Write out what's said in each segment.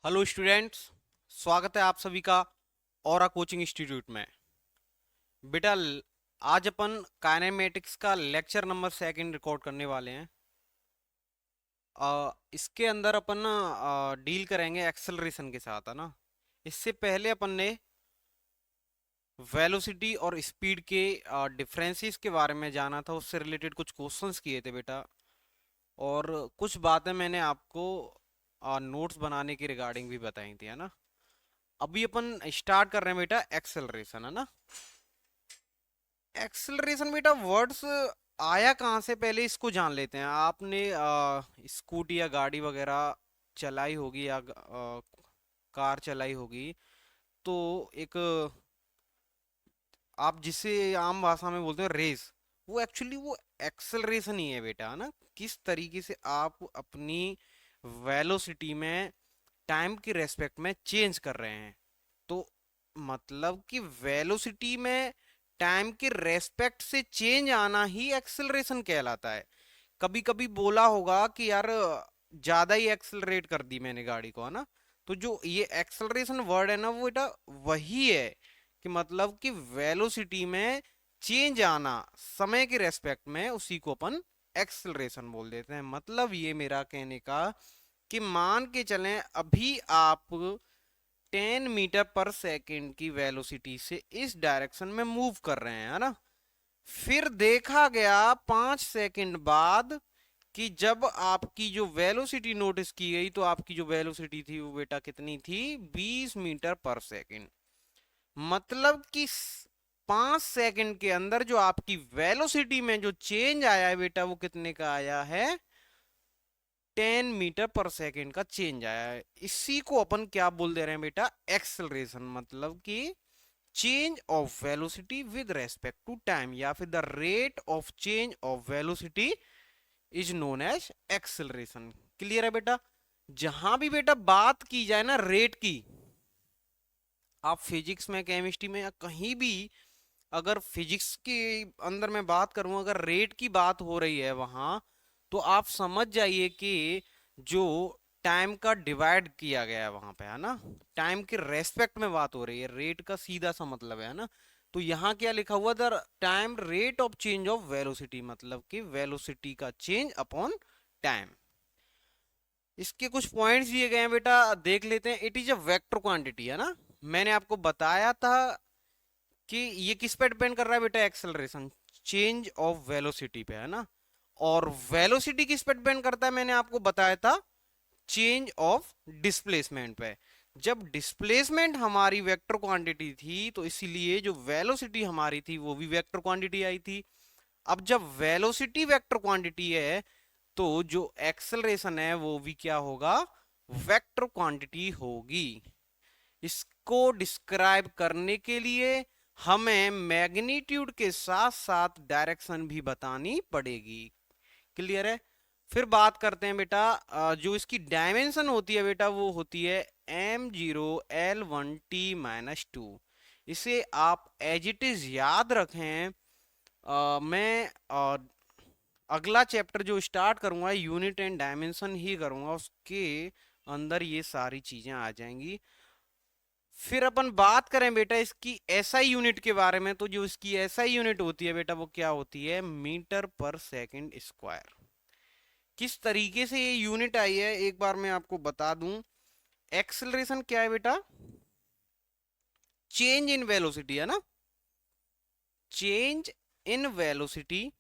Hello students. स्वागत है आप सभी का औरा कोचिंग इंस्टीट्यूट में। बेटा आज अपन काइनेमेटिक्स का लेक्चर नंबर सेकंड रिकॉर्ड करने वाले हैं। इसके अंदर अपन डील करेंगे एक्सेलरेशन के साथ, है ना। इससे पहले अपन ने वेलोसिटी और स्पीड के डिफरेंसेस के बारे में जाना था, उससे रिलेटेड कुछ क्वेश्चंस किए थे बेटा। और कुछ बातें मैंने आपको नोट्स बनाने की रिगार्डिंग भी बताई थी, है ना। अभी अपन स्टार्ट कर रहे हैं बेटा एक्सेलरेशन, है ना। एक्सेलरेशन बेटा वर्ड्स आया कहाँ से, पहले इसको जान लेते हैं। आपने स्कूटी या गाड़ी वगैरह चलाई होगी या कार चलाई होगी, तो एक आप जिसे आम भाषा में बोलते हैं रेस, वो एक्चुअली वो एक्सेलरेशन ही है बेटा, है ना। किस तरीके से आप अपनी वेलोसिटी में टाइम की रेस्पेक्ट में चेंज कर रहे हैं। तो मतलब कि वेलोसिटी में टाइम के रेस्पेक्ट से चेंज आना ही एक्सेलरेशन कहलाता है। कभी कभी बोला होगा कि यार ज्यादा ही एक्सेलरेट कर दी मैंने गाड़ी को, है ना। तो जो ये एक्सेलरेशन वर्ड है ना, वो बेटा वही है कि मतलब कि वेलोसिटी में चेंज आना समय के रेस्पेक्ट में, उसी को अपन एक्सेलरेशन बोल देते हैं। मतलब ये मेरा कहने का कि मान के चलें अभी आप 10 मीटर पर सेकेंड की वेलोसिटी से इस डायरेक्शन में मूव कर रहे हैं, है ना। फिर देखा गया 5 सेकंड बाद कि जब आपकी जो वेलोसिटी नोटिस की गई, तो आपकी जो वेलोसिटी थी वो बेटा कितनी थी, 20 मीटर पर सेकेंड। मतलब कि 5 सेकंड के अंदर जो आपकी वेलोसिटी में जो चेंज आया है बेटा, वो कितने का आया है, 10 मीटर पर सेकेंड का चेंज आया है। इसी को अपन क्या बोल दे रहे हैं बेटा, एक्सेलरेशन। मतलब कि change of velocity with respect to time, या फिर the rate of change of velocity is known as acceleration. Clear है बेटा। जहां भी बेटा बात की जाए ना रेट की, आप फिजिक्स में, केमिस्ट्री में, या कहीं भी अगर फिजिक्स के अंदर मैं बात करूं, अगर रेट की बात हो रही है वहां, तो आप समझ जाइए कि जो टाइम का डिवाइड किया गया है वहां पे, है ना। टाइम के रेस्पेक्ट में बात हो रही है, रेट का सीधा सा मतलब है ना। तो यहाँ क्या लिखा हुआ, the time rate of change of velocity, मतलब कि वेलोसिटी का चेंज अपॉन टाइम। इसके कुछ पॉइंट्स दिए गए हैं बेटा, देख लेते हैं। It is a vector quantity, है ना। मैंने आपको बताया था कि ये किस पे डिपेंड कर रहा है बेटा, एक्सेलरेशन चेंज ऑफ वेलोसिटी पे, है ना। और वेलोसिटी किस पे डिपेंड करता है, मैंने आपको बताया था चेंज ऑफ डिस्प्लेसमेंट पे। जब डिस्प्लेसमेंट हमारी वेक्टर क्वांटिटी थी, तो इसीलिए जो वेलोसिटी हमारी थी वो भी वेक्टर क्वांटिटी आई थी। अब जब वेलोसिटी वेक्टर क्वांटिटी है, तो जो एक्सेलरेशन है वो भी क्या होगा, वेक्टर क्वांटिटी होगी। इसको डिस्क्राइब करने के लिए हमें मैग्नीट्यूड के साथ साथ डायरेक्शन भी बतानी पड़ेगी। क्लियर है। फिर बात करते हैं बेटा, जो इसकी डायमेंशन होती है बेटा, वो होती है m0l1t-2। इसे आप एज इट इज याद रखें। मैं अगला चैप्टर जो स्टार्ट करूंगा यूनिट एंड डायमेंशन ही करूंगा, उसके अंदर ये सारी चीजें आ जाएंगी। फिर अपन बात करें बेटा इसकी एसआई यूनिट के बारे में, तो जो इसकी एसआई यूनिट होती है बेटा, वो क्या होती है, मीटर पर सेकंड स्क्वायर। किस तरीके से ये यूनिट आई है एक बार मैं आपको बता दूं। एक्सेलरेशन क्या है बेटा, चेंज इन वेलोसिटी, है ना। चेंज इन वेलोसिटी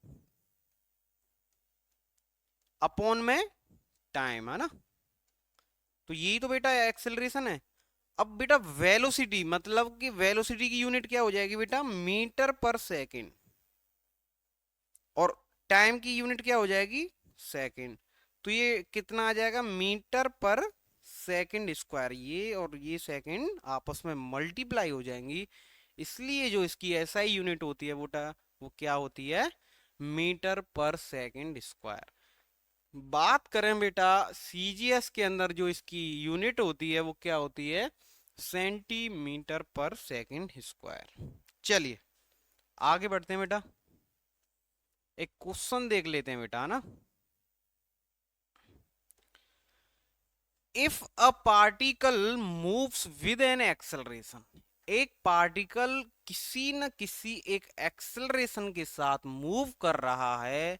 अपॉन में टाइम, है ना। तो यही तो बेटा एक्सेलरेशन है। अब बेटा वेलोसिटी, मतलब कि वेलोसिटी की यूनिट क्या हो जाएगी बेटा, मीटर पर सेकंड। और टाइम की यूनिट क्या हो जाएगी, सेकंड। तो ये कितना आ जाएगा, मीटर पर सेकंड स्क्वायर। ये और ये सेकंड आपस में मल्टीप्लाई हो जाएंगी, इसलिए जो इसकी एसआई यूनिट होती है बेटा, वो क्या होती है, मीटर पर सेकंड स्क्वायर। बात करें बेटा सीजीएस के अंदर जो इसकी यूनिट होती है, वो क्या होती है, सेंटीमीटर पर सेकंड स्क्वायर। चलिए आगे बढ़ते हैं बेटा, एक क्वेश्चन देख लेते हैं बेटा, है ना। If a particle moves with an acceleration, एक पार्टिकल किसी न किसी एक एक्सेलरेशन के साथ मूव कर रहा है,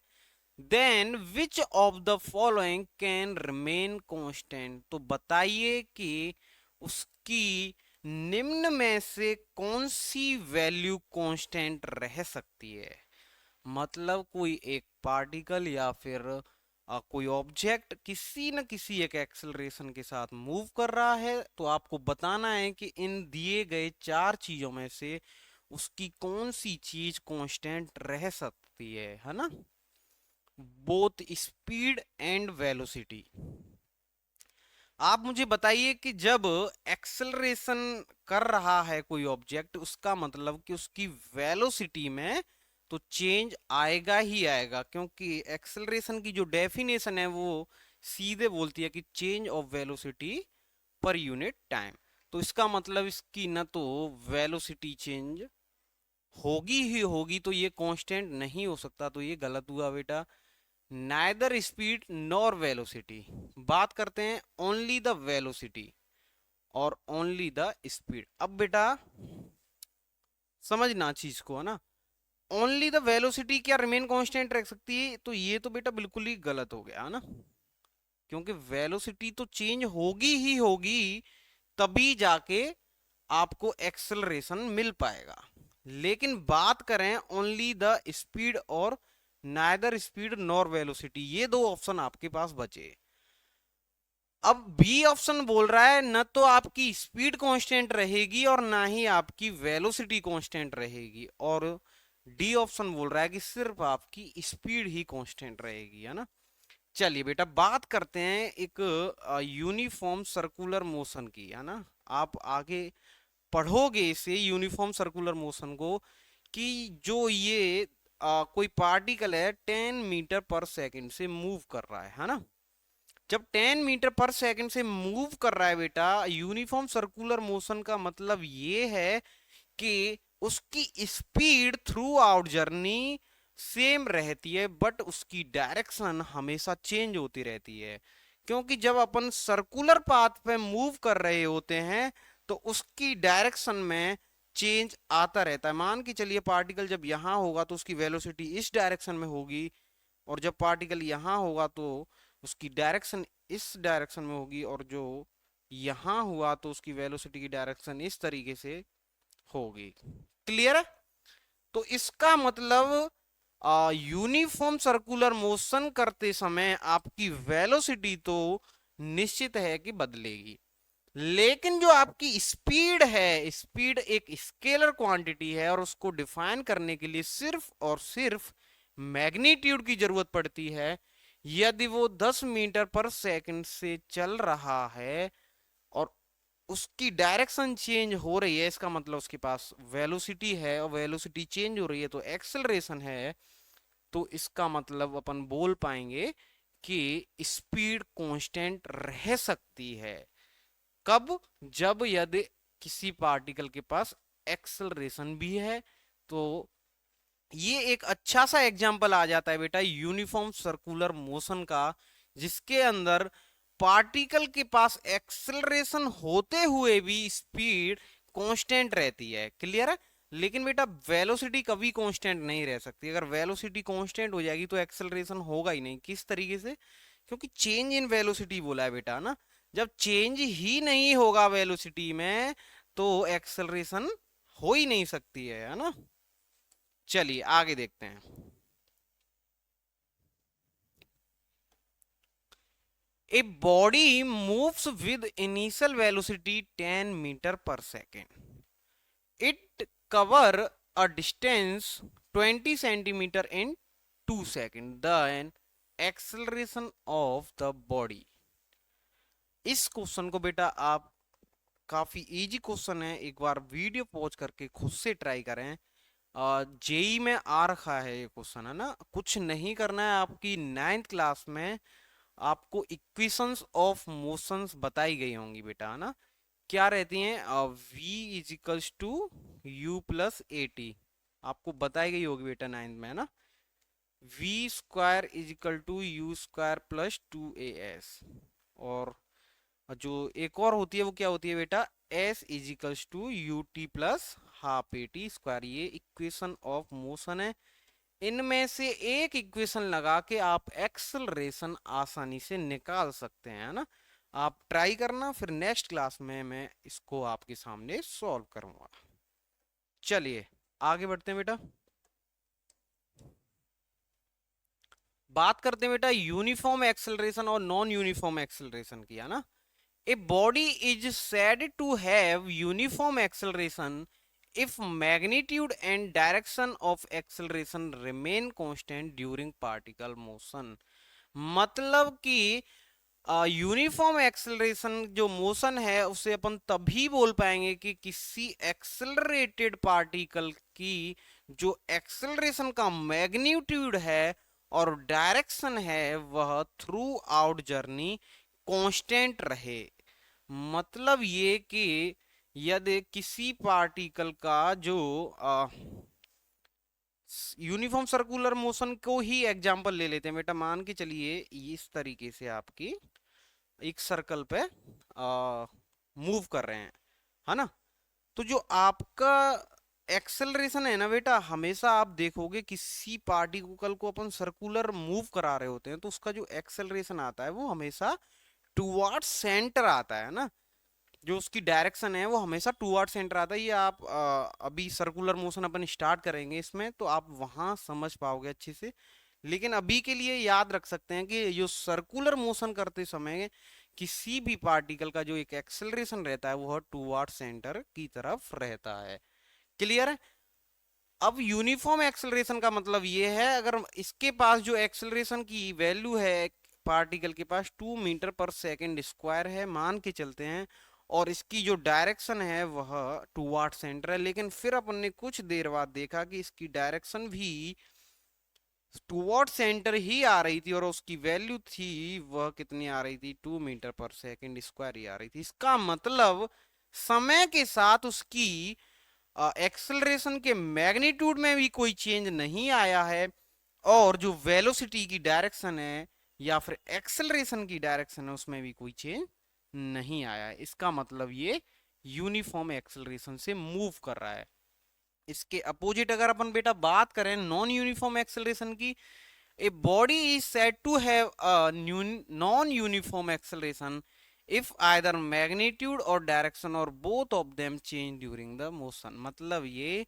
then which of the following can remain constant, तो बताइए कि उसकी निम्न में से कौन सी वैल्यू कांस्टेंट रह सकती है। मतलब कोई एक पार्टिकल या फिर कोई ऑब्जेक्ट किसी न किसी एक एक्सेलरेशन के साथ मूव कर रहा है, तो आपको बताना है कि इन दिए गए चार चीजों में से उसकी कौन सी चीज कांस्टेंट रह सकती है ना। Both speed and velocity. आप मुझे बताइए कि जब एक्सेलरेशन कर रहा है कोई ऑब्जेक्ट, उसका मतलब कि उसकी वेलोसिटी में तो चेंज आएगा ही आएगा, क्योंकि एक्सेलरेशन की जो डेफिनेशन है वो सीधे बोलती है कि change of velocity per unit time. तो इसका मतलब इसकी ना तो वेलोसिटी चेंज होगी ही होगी, तो ये कांस्टेंट नहीं हो सकता, तो ये गलत हुआ बेटा। Neither speed nor velocity. बात करते हैं ओनली द वेलोसिटी और ओनली द स्पीड। अब बेटा समझना चीज को है ना, ओनली द वेलोसिटी क्या रिमेन कांस्टेंट रह सकती है, तो ये तो बेटा बिल्कुल ही गलत हो गया है ना, क्योंकि वेलोसिटी तो चेंज होगी ही होगी, तभी जाके आपको एक्सेलरेशन मिल पाएगा। लेकिन बात करें ओनली द स्पीड और नाइदर स्पीड नॉर वेलोसिटी, ये दो ऑप्शन आपके पास बचे। अब बी ऑप्शन बोल रहा है न तो आपकी स्पीड कांस्टेंट रहेगी और ना ही आपकी वेलोसिटी कांस्टेंट रहेगी, और डी ऑप्शन बोल रहा है कि सिर्फ आपकी स्पीड ही कांस्टेंट रहेगी, है ना। चलिए बेटा बात करते हैं एक यूनिफॉर्म सर्कुलर मोशन की, है ना। आप आगे पढ़ोगे इसे यूनिफॉर्म सर्कुलर मोशन को, कि जो ये कोई पार्टिकल है 10 मीटर पर सेकंड से मूव कर रहा है ना। जब 10 मीटर पर सेकंड से मूव कर रहा है बेटा, यूनिफॉर्म सर्कुलर मोशन का मतलब ये है कि उसकी speed through out journey same रहती है, बट उसकी डायरेक्शन हमेशा चेंज होती रहती है, क्योंकि जब अपन सर्कुलर पाथ पे मूव कर रहे होते हैं तो उसकी डायरेक्शन में चेंज आता रहता है। मान के चलिए पार्टिकल जब यहां होगा तो उसकी वेलोसिटी इस डायरेक्शन में होगी, और जब पार्टिकल यहां होगा तो उसकी डायरेक्शन इस डायरेक्शन में होगी, और जो यहां हुआ तो उसकी वेलोसिटी की डायरेक्शन इस तरीके से होगी। क्लियर है। तो इसका मतलब यूनिफॉर्म सर्कुलर मोशन करते समय आपकी वेलोसिटी तो निश्चित है कि बदलेगी, लेकिन जो आपकी स्पीड है, स्पीड एक स्केलर क्वांटिटी है, और उसको डिफाइन करने के लिए सिर्फ और सिर्फ मैग्नीट्यूड की जरूरत पड़ती है। यदि वो 10 मीटर पर सेकंड से चल रहा है और उसकी डायरेक्शन चेंज हो रही है, इसका मतलब उसके पास वेलोसिटी है, और वेलोसिटी चेंज हो रही है तो एक्सेलरेशन है, तो इसका मतलब अपन बोल पाएंगे कि स्पीड कांस्टेंट रह सकती है। कब? जब यदि किसी पार्टिकल के पास एक्सेलरेशन भी है, तो ये एक अच्छा सा एग्जांपल आ जाता है बेटा यूनिफॉर्म सर्कुलर मोशन का, जिसके अंदर पार्टिकल के पास एक्सेलरेशन होते हुए भी स्पीड कांस्टेंट रहती है। क्लियर है। लेकिन बेटा वेलोसिटी कभी कांस्टेंट नहीं रह सकती। अगर वेलोसिटी कांस्टेंट हो जाएगी तो एक्सेलरेशन होगा ही नहीं। किस तरीके से? क्योंकि चेंज इन वेलोसिटी बोला है बेटा ना। जब चेंज ही नहीं होगा वेलोसिटी में तो एक्सेलरेशन हो ही नहीं सकती है ना। चलिए आगे देखते हैं। A body moves with initial velocity 10 meter per second. It cover a distance 20 centimeter in 2 seconds. Then acceleration of the body. इस क्वेश्चन को बेटा आप, काफी इजी क्वेश्चन है, एक बार वीडियो पॉज करके खुद से ट्राई करें। जेई में आ रखा है ये क्वेश्चन, है ना। कुछ नहीं करना है, आपकी 9th क्लास में आपको इक्वेशंस ऑफ मोशंस बताई गई होंगी बेटा, है ना। क्या रहती हैं? v equals to u plus a t, आपको बताई गई होगी बेटा 9th में, है ना। V square equal to u square plus 2as, और जो एक और होती है वो क्या होती है बेटा, s equals to u t plus half a t square. ये इक्वेशन ऑफ मोशन है। इनमें से एक इक्वेशन लगा के आप एक्सलरेशन आसानी से निकाल सकते हैं, है ना। आप ट्राई करना, फिर नेक्स्ट क्लास में मैं इसको आपके सामने सॉल्व करूंगा। चलिए आगे बढ़ते हैं बेटा। बात करते हैं बेटा यूनिफॉर्म एक्सेलरेशन और नॉन यूनिफॉर्म एक्सेलरेशन की, है ना। A body is said to have uniform acceleration if magnitude and direction of acceleration remain constant during particle motion। मतलब कि यूनिफॉर्म एक्सेलरेशन जो मोशन है उसे अपन तभी बोल पाएंगे कि किसी एक्सेलरेटेड पार्टिकल की जो एक्सेलरेशन का मैग्नीट्यूड है और डायरेक्शन है वह थ्रू आउट जर्नी कांस्टेंट रहे। मतलब ये कि यदि किसी पार्टिकल का जो यूनिफॉर्म सर्कुलर मोशन को ही एग्जांपल ले लेते हैं बेटा, मान के चलिए इस तरीके से आपकी एक सर्कल पे मूव कर रहे हैं, है ना। तो जो आपका एक्सेलरेशन है ना बेटा, हमेशा आप देखोगे किसी पार्टिकल को अपन सर्कुलर मूव करा रहे होते हैं तो उसका जो एक्सेलरेशन आता है वो हमेशा टुवर्ड्स सेंटर आता है ना। जो उसकी डायरेक्शन है वो हमेशा टुवर्ड सेंटर आता है। ये आप अभी सर्कुलर मोशन अपन स्टार्ट करेंगे इसमें तो आप वहां समझ पाओगे अच्छे से। लेकिन अभी के लिए याद रख सकते हैं कि जो सर्कुलर मोशन करते समय किसी भी पार्टिकल का जो एक एक्सेलरेशन रहता है वह टुवर्ड सेंटर की तरफ रहता है। क्लियर है। अब यूनिफॉर्म एक्सेलरेशन का मतलब ये है, अगर इसके पास जो एक्सेलरेशन की वैल्यू है पार्टिकल के पास 2 मीटर पर सेकेंड स्क्वायर है मान के चलते हैं, और इसकी जो डायरेक्शन है वह टुवर्ड सेंटर है। लेकिन फिर अपन ने कुछ देर बाद देखा कि इसकी डायरेक्शन भी टुवर्ड सेंटर ही आ रही थी और उसकी वैल्यू थी वह कितनी आ रही थी, 2 मीटर पर सेकेंड स्क्वायर ही आ रही थी। इसका मतलब समय के साथ उसकी एक्सेलरेशन के मैग्नीट्यूड में भी कोई चेंज नहीं आया है, और जो वेलोसिटी की डायरेक्शन है या फिर एक्सेलरेशन की डायरेक्शन है उसमें भी कोई चेंज नहीं आया है। इसका मतलब ये यूनिफॉर्म एक्सेलरेशन से मूव कर रहा है। इसके अपोजिट अगर अपन बेटा बात करें नॉन यूनिफॉर्म एक्सेलरेशन की, a body is said to have a non-uniform acceleration if either magnitude or direction or both of them change during the motion। मतलब ये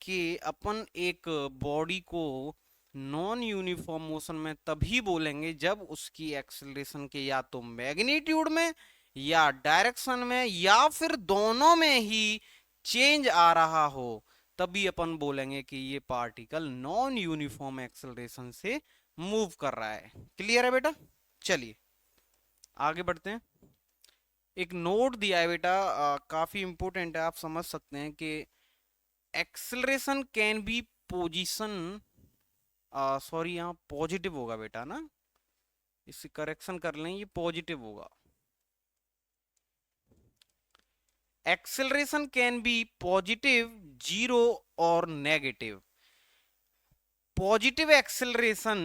कि अपन एक बॉडी को नॉन यूनिफॉर्म मोशन में तभी बोलेंगे जब उसकी एक्सेलरेशन के या तो मैग्नीट्यूड में या डायरेक्शन में या फिर दोनों में ही चेंज आ रहा हो, तभी अपन बोलेंगे कि ये पार्टिकल नॉन यूनिफॉर्म एक्सेलरेशन से मूव कर रहा है। क्लियर है बेटा। चलिए आगे बढ़ते हैं। एक नोट दिया है बेटा, काफी इंपॉर्टेंट है, आप समझ सकते हैं कि acceleration can B position, sorry यहाँ पॉजिटिव होगा बेटा ना, इससे करेक्शन कर लें, ये पॉजिटिव होगा। Acceleration can be positive, zero और negative. Positive acceleration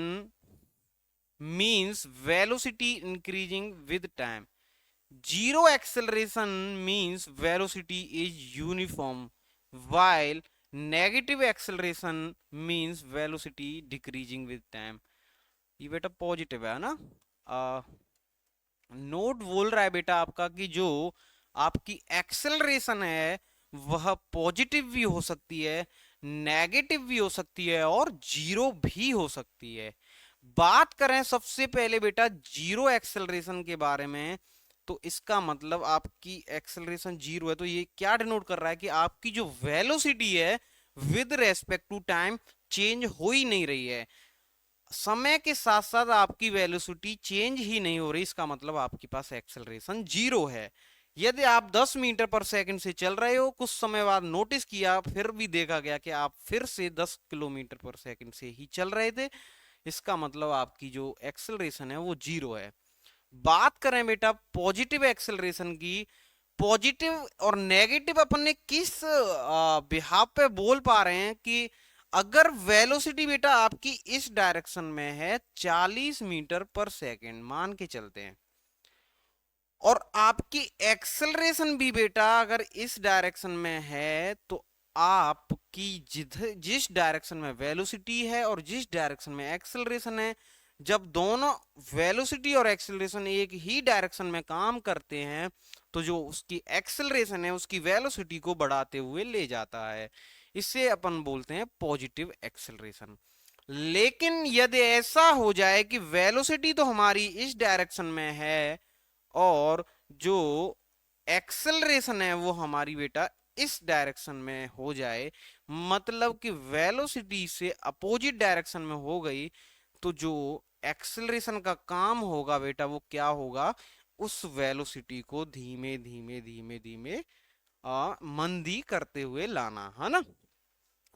means velocity increasing with time. Zero acceleration means velocity is uniform, while negative acceleration means velocity decreasing with time। ये बेटा पॉजिटिव है ना। नोट बोल रहा है बेटा आपका कि जो आपकी एक्सेलरेशन है वह पॉजिटिव भी हो सकती है, नेगेटिव भी हो सकती है और जीरो भी हो सकती है। बात करें सबसे पहले बेटा जीरो एक्सेलरेशन के बारे में, तो इसका मतलब आपकी एक्सेलरेशन जीरो है तो ये क्या डिनोट कर रहा है कि आपकी जो वेलोसिटी है with respect to time change हो ही नहीं रही है। समय के साथ साथ आपकी वेलोसिटी चेंज ही नहीं हो रही, इसका मतलब आपके पास एक्सेलरेशन जीरो है। यदि आप 10 मीटर पर सेकंड से चल रहे हो, कुछ समय बाद नोटिस किया फिर भी देखा गया कि आप फिर से 10 किलोमीटर पर सेकंड से ही चल रहे थे, इसका मतलब आपकी जो एक्सेलरेशन है वो जीरो है। बात करें बेटा पॉजिटिव एक्सेलरेशन की, पॉजिटिव और नेगेटिव अपन ने किस बिहाफ पे बोल पा रहे हैं कि अगर वेलोसिटी बेटा आपकी इस डायरेक्शन में है 40 मीटर पर सेकंड मान के चलते हैं, और आपकी एक्सेलरेशन भी बेटा अगर इस डायरेक्शन में है तो आपकी जिस डायरेक्शन में वेलोसिटी है और जिस डायरेक्शन में एक्सेलरेशन है, जब दोनों वेलोसिटी और एक्सेलरेशन एक ही डायरेक्शन में काम करते हैं तो जो उसकी एक्सेलरेशन है उसकी वेलोसिटी को बढ़ाते हुए ले जाता है। इसे अपन बोलते हैं पॉजिटिव एक्सेलरेशन। लेकिन यदि ऐसा हो जाए कि वेलोसिटी तो हमारी इस डायरेक्शन में है और जो एक्सेलरेशन है वो हमारी बेटा इस डायरेक्शन में हो जाए, मतलब कि वेलोसिटी से अपोजिट डायरेक्शन में हो गई, तो जो एक्सेलरेशन का काम होगा बेटा वो क्या होगा, उस वेलोसिटी को धीमे धीमे धीमे धीमे मंदी करते हुए लाना, है ना।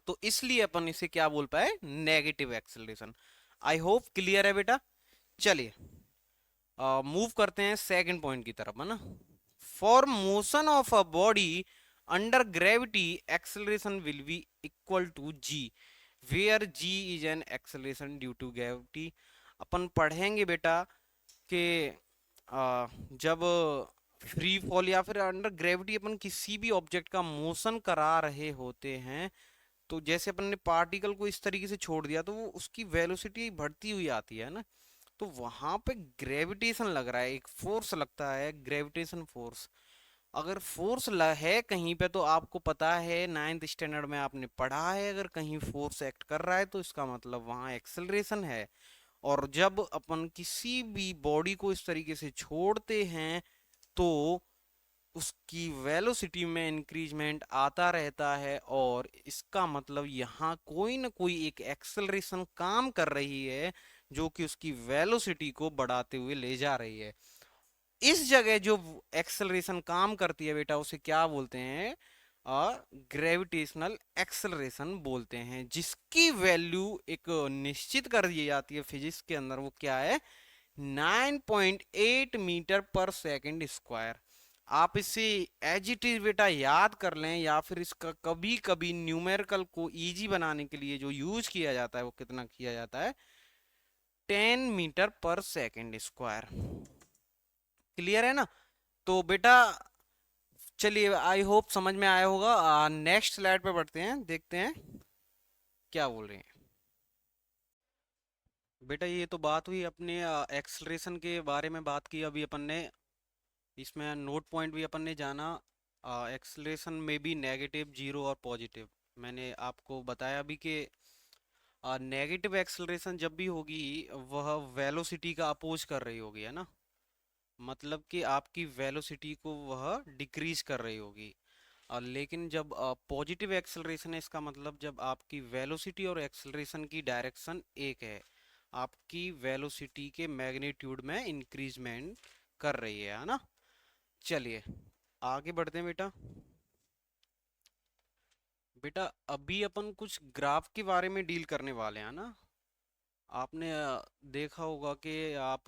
तो इसलिए अपन इसे क्या बोल पाए, negative acceleration. I hope clear है बेटा। चलिए मूव करते हैं सेकंड पॉइंट की तरफ, है ना। For motion of a body under gravity acceleration will be equal to g, where g is an acceleration due to gravity. अपन पढ़ेंगे बेटा कि जब फ्री फॉल या फिर अंडर ग्रेविटी अपन किसी भी ऑब्जेक्ट का मोशन करा रहे होते हैं, तो जैसे अपन ने पार्टिकल को इस तरीके से छोड़ दिया तो वो उसकी वेलोसिटी बढ़ती हुई आती है ना। तो वहां पे ग्रेविटेशन लग रहा है, एक फोर्स लगता है, ग्रेविटेशन फोर्स। अगर फोर्स है कहीं पे तो आपको पता है, नाइन्थ स्टैंडर्ड में आपने पढ़ा है, अगर कहीं फोर्स एक्ट कर रहा है तो इसका मतलब वहां एक्सेलरेशन है। और जब अपन किसी भी बॉडी को इस तरीके से छोड़ते हैं तो उसकी वेलोसिटी में इंक्रीजमेंट आता रहता है, और इसका मतलब यहाँ कोई ना कोई एक एक्सेलरेशन काम कर रही है जो कि उसकी वेलोसिटी को बढ़ाते हुए ले जा रही है। इस जगह जो एक्सेलरेशन काम करती है बेटा उसे क्या बोलते हैं, ग्रेविटेशनल एक्सेलरेशन बोलते हैं, जिसकी वैल्यू एक निश्चित कर दी जाती है फिजिक्स के अंदर। वो क्या है, 9.8 मीटर पर सेकंड स्क्वायर। आप इसे एज इट इज बेटा याद कर लें, या फिर इसका कभी कभी न्यूमेरिकल को इजी बनाने के लिए जो यूज किया जाता है वो कितना किया जाता है, 10 मीटर पर सेकंड स्क्वायर। क्लियर है ना। तो बेटा चलिए आई होप समझ में आया होगा। नेक्स्ट स्लाइड पे बढ़ते हैं, देखते हैं क्या बोल रहे हैं। बेटा ये तो बात हुई अपने एक्सलरेशन के बारे में बात की अभी अपन ने, इसमें नोट पॉइंट भी अपन ने जाना। एक्सलेशन में भी नेगेटिव, जीरो और पॉजिटिव। मैंने आपको बताया भी कि नेगेटिव एक्सलरेशन जब भी होगी वह वेलोसिटी का अपोज कर रही होगी, है ना। मतलब कि आपकी वेलोसिटी को वह डिक्रीज कर रही होगी। लेकिन जब पॉजिटिव एक्सलरेशन है, इसका मतलब जब आपकी वेलोसिटी और एक्सलरेशन की डायरेक्शन एक है, आपकी वेलोसिटी के मैग्नीट्यूड में इंक्रीजमेंट कर रही है ना। चलिए आगे बढ़ते हैं बेटा। बेटा अभी अपन कुछ ग्राफ के बारे में डील करने वाले हैं ना। आपने देखा होगा कि आप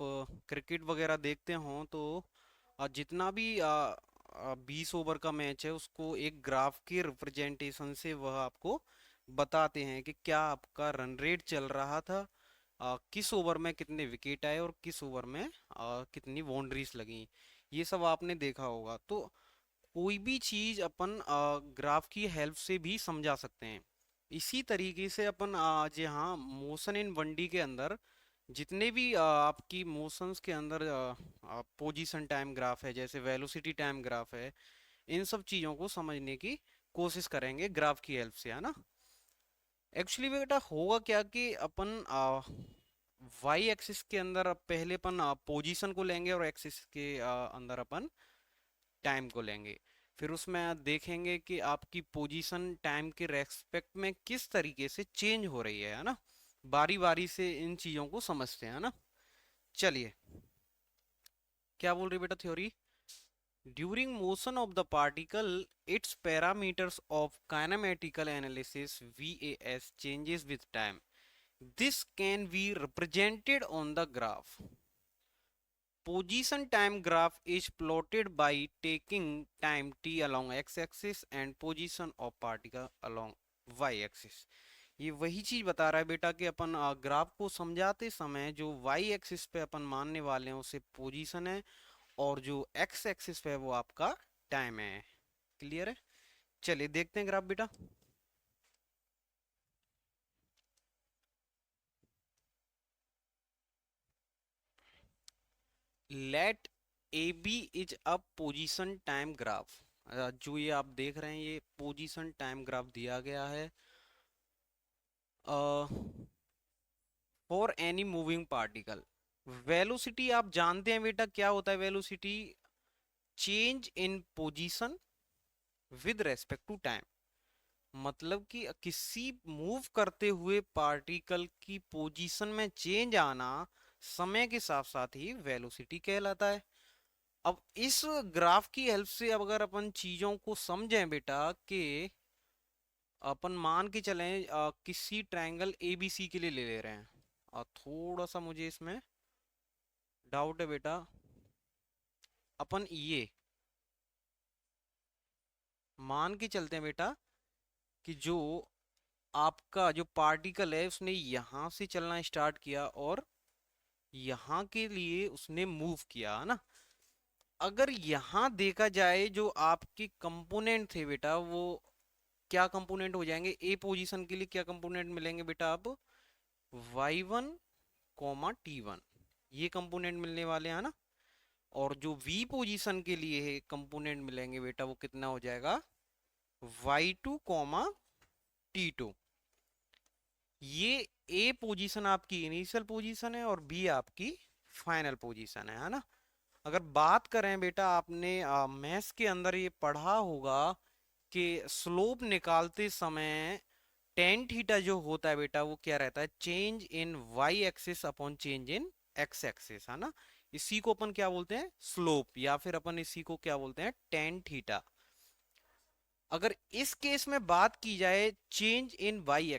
क्रिकेट वगैरह देखते हो तो जितना भी 20 ओवर का मैच है उसको एक ग्राफ के रिप्रेजेंटेशन से वह आपको बताते हैं कि क्या आपका रन रेट चल रहा था, किस ओवर में कितने विकेट आए और किस ओवर में कितनी बाउंड्रीज लगी। ये सब आपने देखा होगा। तो कोई भी चीज अपन ग्राफ की हेल्प से भी समझा सकते हैं। इसी तरीके से अपन आज यहाँ मोशन इन 1D के अंदर जितने भी आपकी मोशंस के अंदर पोजीशन टाइम ग्राफ है, जैसे वेलोसिटी टाइम ग्राफ है, इन सब चीजों को समझने की कोशिश करेंगे ग्राफ की हेल्प से, है ना। एक्चुअली बेटा होगा क्या कि अपन वाई एक्सिस के अंदर पहले अपन पोजीशन को लेंगे और एक्सिस के अंदर अपन टाइम को लेंगे। फिर उसमें देखेंगे कि आपकी पोजीशन टाइम के रेस्पेक्ट में किस तरीके से चेंज हो रही है ना। बारी बारी से इन चीजों को समझते हैं ना। चलिए क्या बोल रही बेटा theory, during motion of the particle it's parameters of kinematical analysis VAS changes with time, this can be represented on the graph. Position time graph is plotted by taking time t along x-axis and position of particle along y-axis। ये वही चीज बता रहा है बेटा कि अपन graph को समझाते समय जो y एक्सिस पे अपन मानने वाले हैं उसे पोजीशन है, और जो एक्स एक्सिस पे है वो आपका टाइम है। क्लियर है? चलिए देखते हैं ग्राफ बेटा। Let A B is a position time graph. जो ये आप देख रहे हैं ये पोजीशन टाइम ग्राफ दिया गया है for any moving particle. Velocity आप जानते हैं बेटा क्या होता है velocity? Change in position with respect to time. मतलब कि किसी मूव करते हुए पार्टिकल की पोजीशन में चेंज आना समय के साथ साथ ही वेलोसिटी कहलाता है। अब इस ग्राफ की हेल्प से अब अगर अपन चीजों को समझें बेटा कि अपन मान के चलें किसी ट्रायंगल एबीसी के लिए ले रहे हैं। थोड़ा सा मुझे इसमें डाउट है बेटा। अपन ये मान के चलते हैं बेटा कि जो आपका जो पार्टिकल है उसने यहां से चलना स्टार्ट किया और यहाँ के लिए उसने मूव किया है ना। अगर यहाँ देखा जाए जो आपके कंपोनेंट थे बेटा वो क्या कंपोनेंट हो जाएंगे? ए पोजीशन के लिए क्या कंपोनेंट मिलेंगे बेटा? अब y1 कॉमा t1 ये कंपोनेंट मिलने वाले हैं ना। और जो v पोजीशन के लिए है कंपोनेंट मिलेंगे बेटा वो कितना हो जाएगा? y2 comma t2। ये ए पोजीशन आपकी इनिशियल पोजीशन है और बी आपकी फाइनल पोजीशन है ना। अगर बात करें बेटा आपने मैथ्स के अंदर ये पढ़ा होगा कि स्लोप निकालते समय टेन थीटा जो होता है बेटा वो क्या रहता है? Change in y axis upon change in x axis है ना। इसी को अपन क्या बोलते हैं? स्लोप, या फिर अपन इसी को क्या बोलते हैं? Tan theta. अगर इस केस में बात की जाए चेंज इन वाई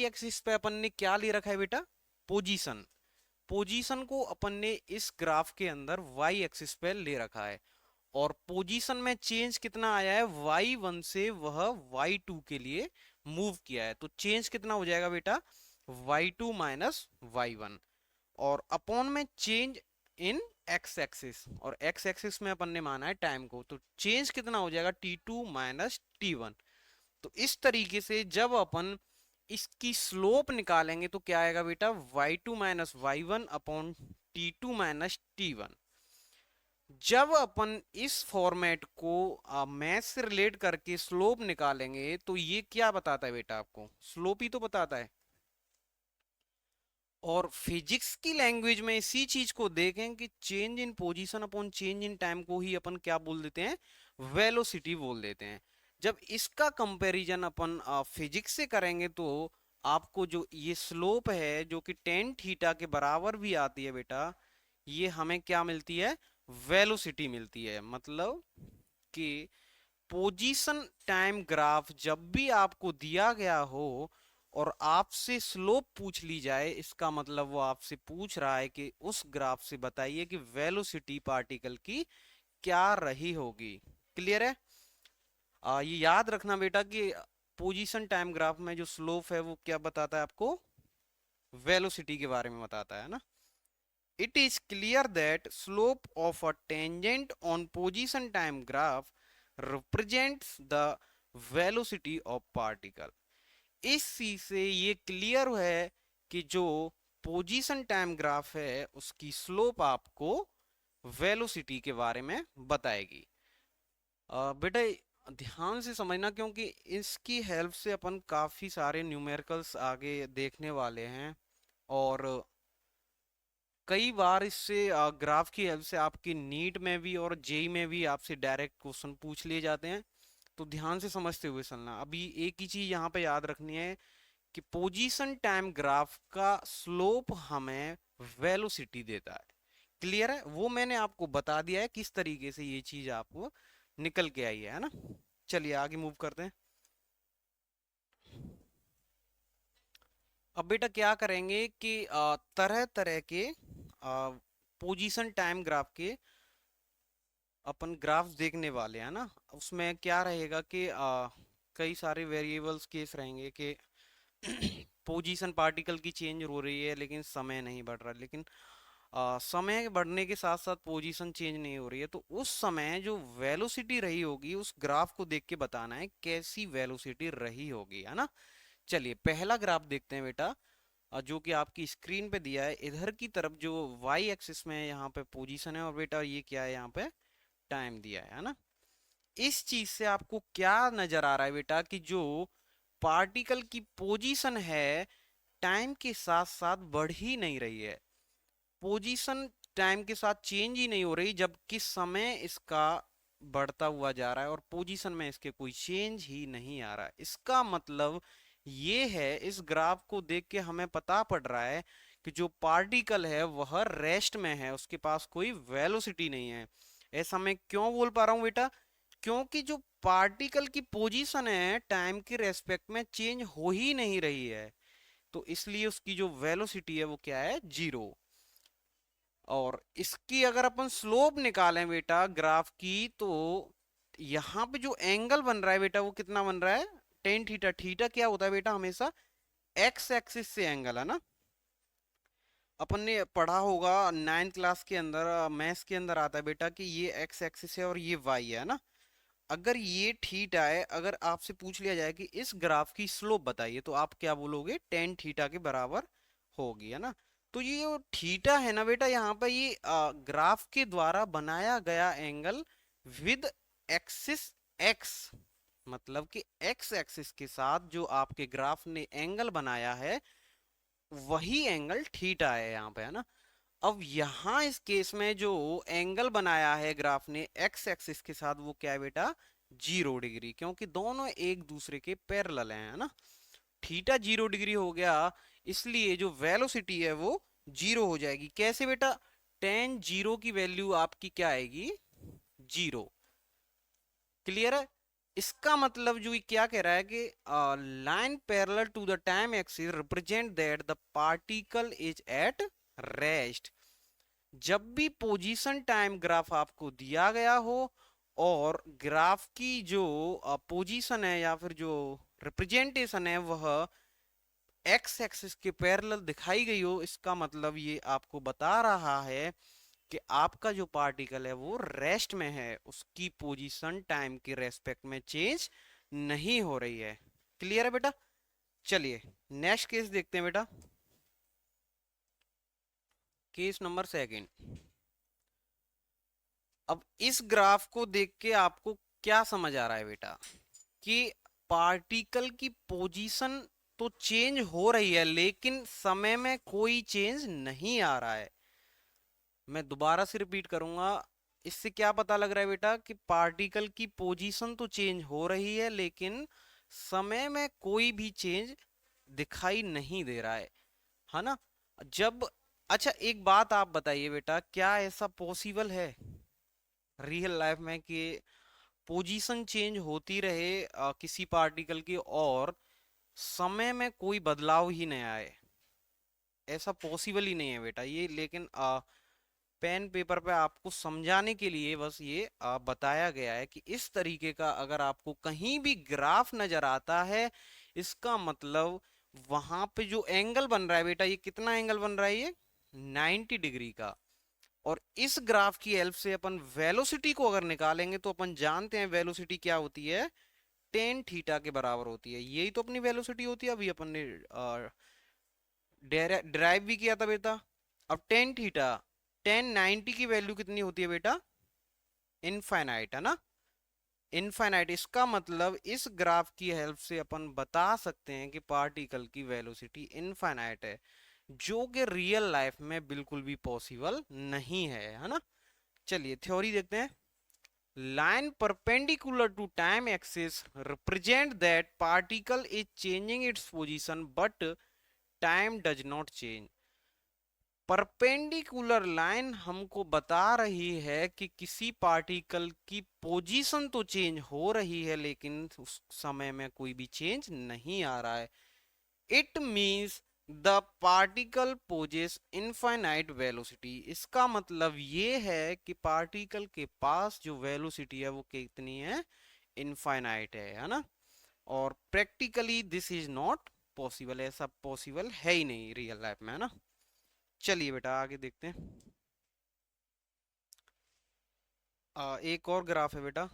एक्सिस पे अपन ने क्या ले रखा है बेटा? पोजीशन। पोजीशन को अपन ने इस ग्राफ के अंदर वाई एक्सिस पे ले रखा है और पोजीशन में चेंज कितना आया है? y1 से वह y2 के लिए मूव किया है तो चेंज कितना हो जाएगा बेटा? y2 minus y1। और अपॉन में चेंज इन एक्स एक्सिस, और एक्स एक्सिस में अपन ने माना है टाइम को, तो चेंज कितना हो जाएगा? t2 minus t1। तो इस तरीके से जब अपन इसकी स्लोप निकालेंगे तो क्या आएगा बेटा? y2 minus y1 upon t2 minus t1। जब अपन इस फॉर्मेट को मैथ से रिलेट करके स्लोप निकालेंगे तो ये क्या बताता है बेटा? आपको स्लोप ही तो बताता है। और फिजिक्स की लैंग्वेज में इसी चीज को देखें कि change in position upon change in time को ही अपन क्या बोल देते हैं? वेलोसिटी बोल देते हैं। जब इसका कंपैरिजन अपन फिजिक्स से करेंगे तो आपको जो ये स्लोप है जो कि टेन थीटा के बराबर भी आती है बेटा, ये हमें क्या मिलती है? वेलोसिटी मिलती है। मतलब कि पोजीशन टाइम ग्राफ जब भी आपको दिया गया हो और आपसे स्लोप पूछ ली जाए, इसका मतलब वो आपसे पूछ रहा है कि उस ग्राफ से बताइए कि वेलोसिटी पार्टिकल की क्या रही होगी। क्लियर है? ये याद रखना बेटा कि पोजीशन टाइम ग्राफ में जो स्लोप है वो क्या बताता है आपको? वेलोसिटी के बारे में बताता है ना। It is clear that slope of a tangent on position time graph represents the velocity of particle। इस चीज से ये क्लियर है कि जो पोजीशन टाइम ग्राफ है उसकी स्लोप आपको वेलोसिटी के बारे में बताएगी। बेटा ध्यान से समझना क्योंकि इसकी हेल्प से अपन काफी सारे न्यूमेरिकल्स आगे देखने वाले हैं और कई बार इससे ग्राफ की हेल्प से आपकी नीट में भी और जेई में भी आपसे डायरेक्ट क्वेश्चन पूछ लिए जाते हैं। तो ध्यान से समझते हुए चलना। अभी एक ही चीज यहाँ पे याद रखनी है कि पोजीशन टाइम ग्राफ का स्लोप हमें वेलोसिटी देता है। क्लियर है? वो मैंने आपको बता दिया है किस तरीके से ये चीज आपको निकल के आई है ना। चलिए आगे मूव करते हैं। अब बेटा क्या करेंगे कि तरह तरह के पोजीशन टाइम ग्राफ के अपन ग्राफ्स देखने वाले हैं ना। उसमें क्या रहेगा कि कई सारे वेरिएबल्स केस रहेंगे कि पोजीशन पार्टिकल की चेंज हो रही है लेकिन समय नहीं बढ़ रहा। लेकिन समय बढ़ने के साथ साथ पोजीशन चेंज नहीं हो रही है, तो उस समय जो वेलोसिटी रही होगी उस ग्राफ को देख के बताना है कैसी वेलोसिटी रही होगी, है ना। चलिए पहला ग्राफ देखते हैं बेटा, जो कि आपकी स्क्रीन पे दिया है। इधर की तरफ जो वाई एक्सिस में यहाँ पे पोजीशन है, और बेटा ये क्या है, यहाँ पे टाइम दिया है ना। इस चीज से आपको क्या नजर आ रहा है बेटा कि जो पार्टिकल की पोजीशन है टाइम के साथ साथ बढ़ ही नहीं रही है। पोजीशन टाइम के साथ चेंज ही नहीं हो रही, जबकि समय इसका बढ़ता हुआ जा रहा है और पोजीशन में इसके कोई चेंज ही नहीं आ रहा है। इसका मतलब ये है, इस ग्राफ को देख के हमें पता पड़ रहा है कि जो पार्टिकल है वह रेस्ट में है, उसके पास कोई वेलोसिटी नहीं है। ऐसा मैं क्यों बोल पा रहा हूँ बेटा, क्योंकि जो पार्टिकल की पोजीशन है टाइम के रेस्पेक्ट में चेंज हो ही नहीं रही है, तो इसलिए उसकी जो वेलोसिटी है वो क्या है, जीरो। और इसकी अगर अपन स्लोप निकालें बेटा ग्राफ की, तो यहाँ पे जो एंगल बन रहा है बेटा वो कितना बन रहा है, टेन थीटा। थीटा क्या होता है बेटा, हमेशा एक्स एक्सिस से एंगल, है ना। अपन ने पढ़ा होगा नाइन्थ क्लास के अंदर, मैथ्स के अंदर आता है बेटा कि ये एक्स एक्सिस है और ये वाई है ना। अगर ये थीटा है, अगर आपसे पूछ लिया जाए कि इस ग्राफ की स्लोप बताइए, तो आप क्या बोलोगे, टेन थीटा के बराबर होगी, है ना। तो ये जो थीटा है ना बेटा, यहाँ पर ये ग्राफ के द्वारा बनाया गया एंगल विद एक्सिस एक्स, मतलब कि एक्स एक्सिस के साथ जो आपके ग्राफ ने एंगल बनाया है वही एंगल थीटा है यहाँ पे, है ना। अब यहाँ इस केस में जो एंगल बनाया है ग्राफ ने एक्स एक्सिस के साथ वो क्या है बेटा, 0 डिग्री, क्योंकि दोनों एक दूसरे के पैरेलल हैं, है ना। थीटा 0 डिग्री हो गया, इसलिए जो वेलोसिटी है वो जीरो हो जाएगी। कैसे बेटा, टेन जीरो की वैल्यू आपकी क्या आएगी, जीरो। क्लियर है। इसका मतलब जो ये क्या कह रहा है कि line parallel to the time axis represent that the particle is at rest. जब भी पोजीशन टाइम ग्राफ आपको दिया गया हो और ग्राफ की जो पोजीशन है या फिर जो रिप्रेजेंटेशन है वह एक्स एक्सिस के पैरेलल दिखाई गई हो, इसका मतलब ये आपको बता रहा है कि आपका जो पार्टिकल है वो रेस्ट में है, उसकी पोजीशन टाइम के रेस्पेक्ट में चेंज नहीं हो रही है। क्लियर है बेटा। चलिए नेक्स्ट केस देखते हैं बेटा, केस नंबर सेकंड। अब इस ग्राफ को देख के आपको क्या समझ आ रहा है बेटा कि पार्टिकल की पोजीशन तो चेंज हो रही है लेकिन समय में कोई चेंज नहीं आ रहा है। मैं दोबारा से रिपीट करूंगा, इससे क्या पता लग रहा है बेटा कि पार्टिकल की पोजीशन तो चेंज हो रही है लेकिन समय में कोई भी चेंज दिखाई नहीं दे रहा है ना। जब, अच्छा एक बात आप बताइए बेटा, क्या ऐसा पॉसिबल है रियल लाइफ में कि पोजीशन चेंज होती रहे किसी पार्टिकल की और समय में कोई बदलाव ही नहीं आए? ऐसा पॉसिबल ही नहीं है बेटा ये, लेकिन पेन पेपर पे आपको समझाने के लिए बस ये बताया गया है कि इस तरीके का अगर आपको कहीं भी ग्राफ नजर आता है, इसका मतलब वहां पे जो एंगल बन रहा है बेटा, ये कितना एंगल बन रहा है, ये 90 डिग्री का। और इस ग्राफ की हेल्प से अपन वेलोसिटी को अगर निकालेंगे तो अपन जानते हैं वेलोसिटी क्या होती है, टेन थीटा के बराबर होती है। यही तो अपनी वेलोसिटी होती है, अभी अपन ने ड्राइव भी किया था बेटा। अब टेन थीटा, टेन 90 की वैल्यू कितनी होती है बेटा, इनफाइनाइट, है ना। इनफाइनाइट, इसका मतलब इस ग्राफ की हेल्प से अपन बता सकते हैं कि पार्टिकल की वेलोसिटी इनफाइनाइट है, जो कि रियल लाइफ में बिल्कुल भी पॉसिबल नहीं है ना। चलिए थ्योरी देखते हैं। line perpendicular to time axis represent that particle is changing its position but time does not change। Perpendicular line हमको बता रही है कि किसी पार्टिकल की पोजीशन तो चेंज हो रही है लेकिन उस समय में कोई भी चेंज नहीं आ रहा है। It means the particle possess infinite velocity. इसका मतलब ये है कि पार्टिकल के पास जो वेलोसिटी है वो कितनी है, इनफाइनाइट है ना। और practically this is not possible, ऐसा पॉसिबल है ही नहीं रियल लाइफ में, है ना। चलिए बेटा आगे देखते हैं। एक और ग्राफ है बेटा।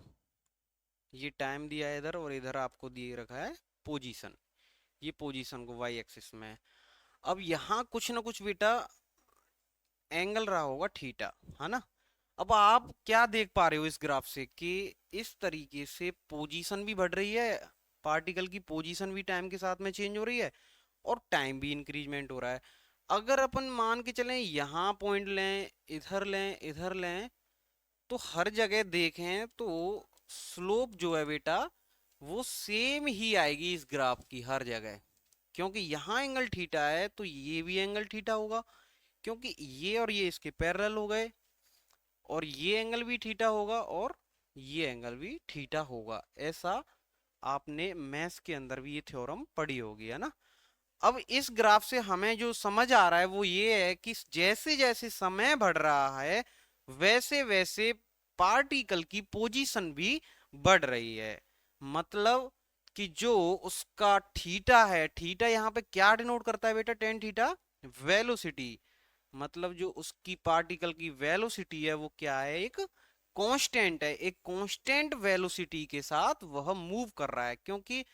ये टाइम दिया है इधर और इधर आपको दिए रखा है पोजीशन। ये पोजीशन को वाई एक्सिस में है। अब यहाँ कुछ ना कुछ बेटा एंगल रहा होगा थीटा, है ना। अब आप क्या देख पा रहे हो इस ग्राफ से कि इस तरीके से पोजीशन भी बढ़ रही है, पार्टिकल की पोजीशन भी टाइम के साथ में चेंज हो रही है और टाइम भी इंक्रीजमेंट हो रहा है। अगर अपन मान के चलें यहाँ पॉइंट लें, इधर लें, इधर लें, तो हर जगह देखें तो स्लोप जो है बेटा वो सेम ही आएगी इस ग्राफ की हर जगह। क्योंकि यहाँ एंगल थीटा है तो ये भी एंगल थीटा होगा, क्योंकि ये और ये इसके पैरेलल हो गए, और ये एंगल भी थीटा होगा और ये एंगल भी थीटा होगा। ऐसा आपने मैथ्स के अंदर भी ये थ्योरम पढ़ी होगी, है ना। अब इस ग्राफ से हमें जो समझ आ रहा है वो ये है कि जैसे जैसे समय बढ़ रहा है वैसे वैसे पार्टिकल की पोजीशन भी बढ़ रही है। मतलब कि जो उसका थीटा है, थीटा यहाँ पे क्या डिनोट करता है बेटा, टेन थीटा वेलोसिटी। मतलब जो उसकी पार्टिकल की वेलोसिटी है वो क्या है, एक कांस्टेंट है। एक कांस्टेंट वेलोसिटी के साथ वह मूव कर रहा है, क्योंकि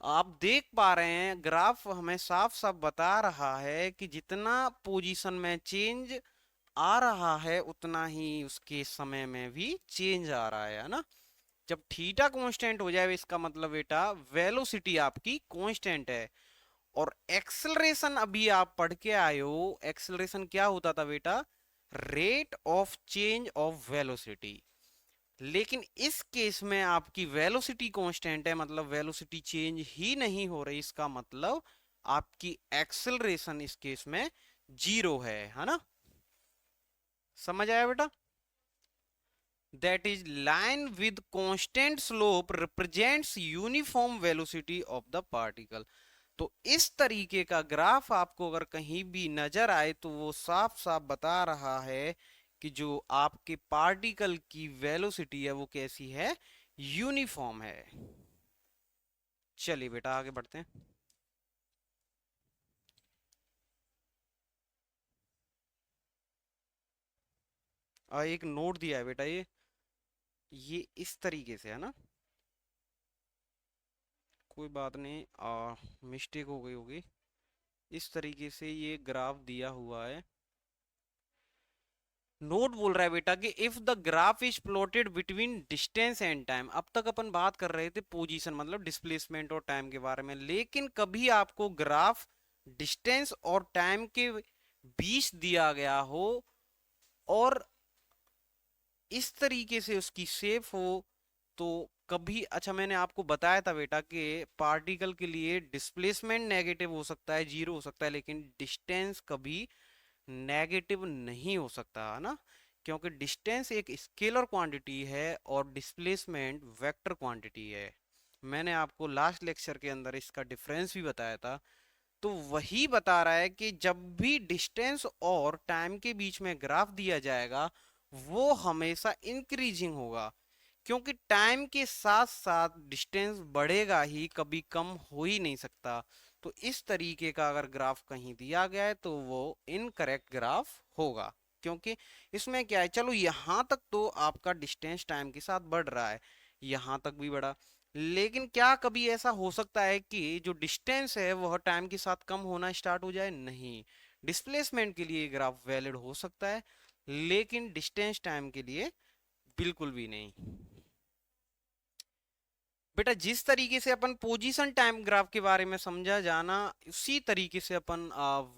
आप देख पा रहे हैं ग्राफ हमें साफ साफ बता रहा है कि जितना पोजीशन में चेंज आ रहा है उतना ही उसके समय में भी चेंज आ रहा है ना। जब थीटा कांस्टेंट हो जाए इसका मतलब बेटा वेलोसिटी आपकी कांस्टेंट है। और एक्सेलरेशन अभी आप पढ़ के आए हो, एक्सेलरेशन क्या होता था बेटा, rate of change of velocity. लेकिन इस केस में आपकी वेलोसिटी कांस्टेंट है, मतलब वेलोसिटी चेंज ही नहीं हो रही, इसका मतलब आपकी एक्सेलरेशन इस केस में जीरो है ना। समझ आया बेटा। That is line with constant slope represents uniform velocity of the particle. तो इस तरीके का ग्राफ आपको अगर कहीं भी नजर आए तो वो साफ साफ बता रहा है कि जो आपके पार्टिकल की वेलोसिटी है वो कैसी है, यूनिफॉर्म है। चलिए बेटा आगे बढ़ते हैं। एक नोट दिया है बेटा, ये इस तरीके से है ना, कोई बात नहीं, मिस्टेक हो गई होगी। इस तरीके से ये ग्राफ दिया हुआ है। नोट बोल रहा है बेटा कि if the graph is plotted between distance and time. अब तक अपन बात कर रहे थे पोजीशन मतलब डिस्प्लेसमेंट और टाइम के बारे में, लेकिन कभी आपको ग्राफ डिस्टेंस और टाइम के बीच दिया गया हो और इस तरीके से उसकी शेप हो, तो कभी, अच्छा मैंने आपको बताया था बेटा कि पार्टिकल के लिए डिस्प्लेसमेंट नेगेटिव हो सकता है, जीरो हो सकता है, लेकिन डिस्टेंस कभी नेगेटिव नहीं हो सकता, है ना। क्योंकि डिस्टेंस एक स्केलर क्वांटिटी है और डिस्प्लेसमेंट वेक्टर क्वांटिटी है। मैंने आपको लास्ट लेक्चर के अंदर इसका डिफरेंस भी बताया था। तो वही बता रहा है कि जब भी डिस्टेंस और टाइम के बीच में ग्राफ दिया जाएगा वो हमेशा इंक्रीजिंग होगा, क्योंकि टाइम के साथ साथ डिस्टेंस बढ़ेगा ही, कभी कम हो ही नहीं सकता। तो इस तरीके का अगर ग्राफ कहीं दिया गया है तो वो इनकरेक्ट ग्राफ होगा। क्योंकि इसमें क्या है, चलो यहाँ तक तो आपका डिस्टेंस टाइम के साथ बढ़ रहा है, यहाँ तक भी बढ़ा, लेकिन क्या कभी ऐसा हो सकता है कि जो डिस्टेंस है वह टाइम के साथ कम होना स्टार्ट हो जाए? नहीं। डिस्प्लेसमेंट के लिए ग्राफ वैलिड हो सकता है, लेकिन डिस्टेंस टाइम के लिए बिल्कुल भी नहीं। बेटा जिस तरीके से अपन पोजीशन टाइम ग्राफ के बारे में समझा जाना, उसी तरीके से अपन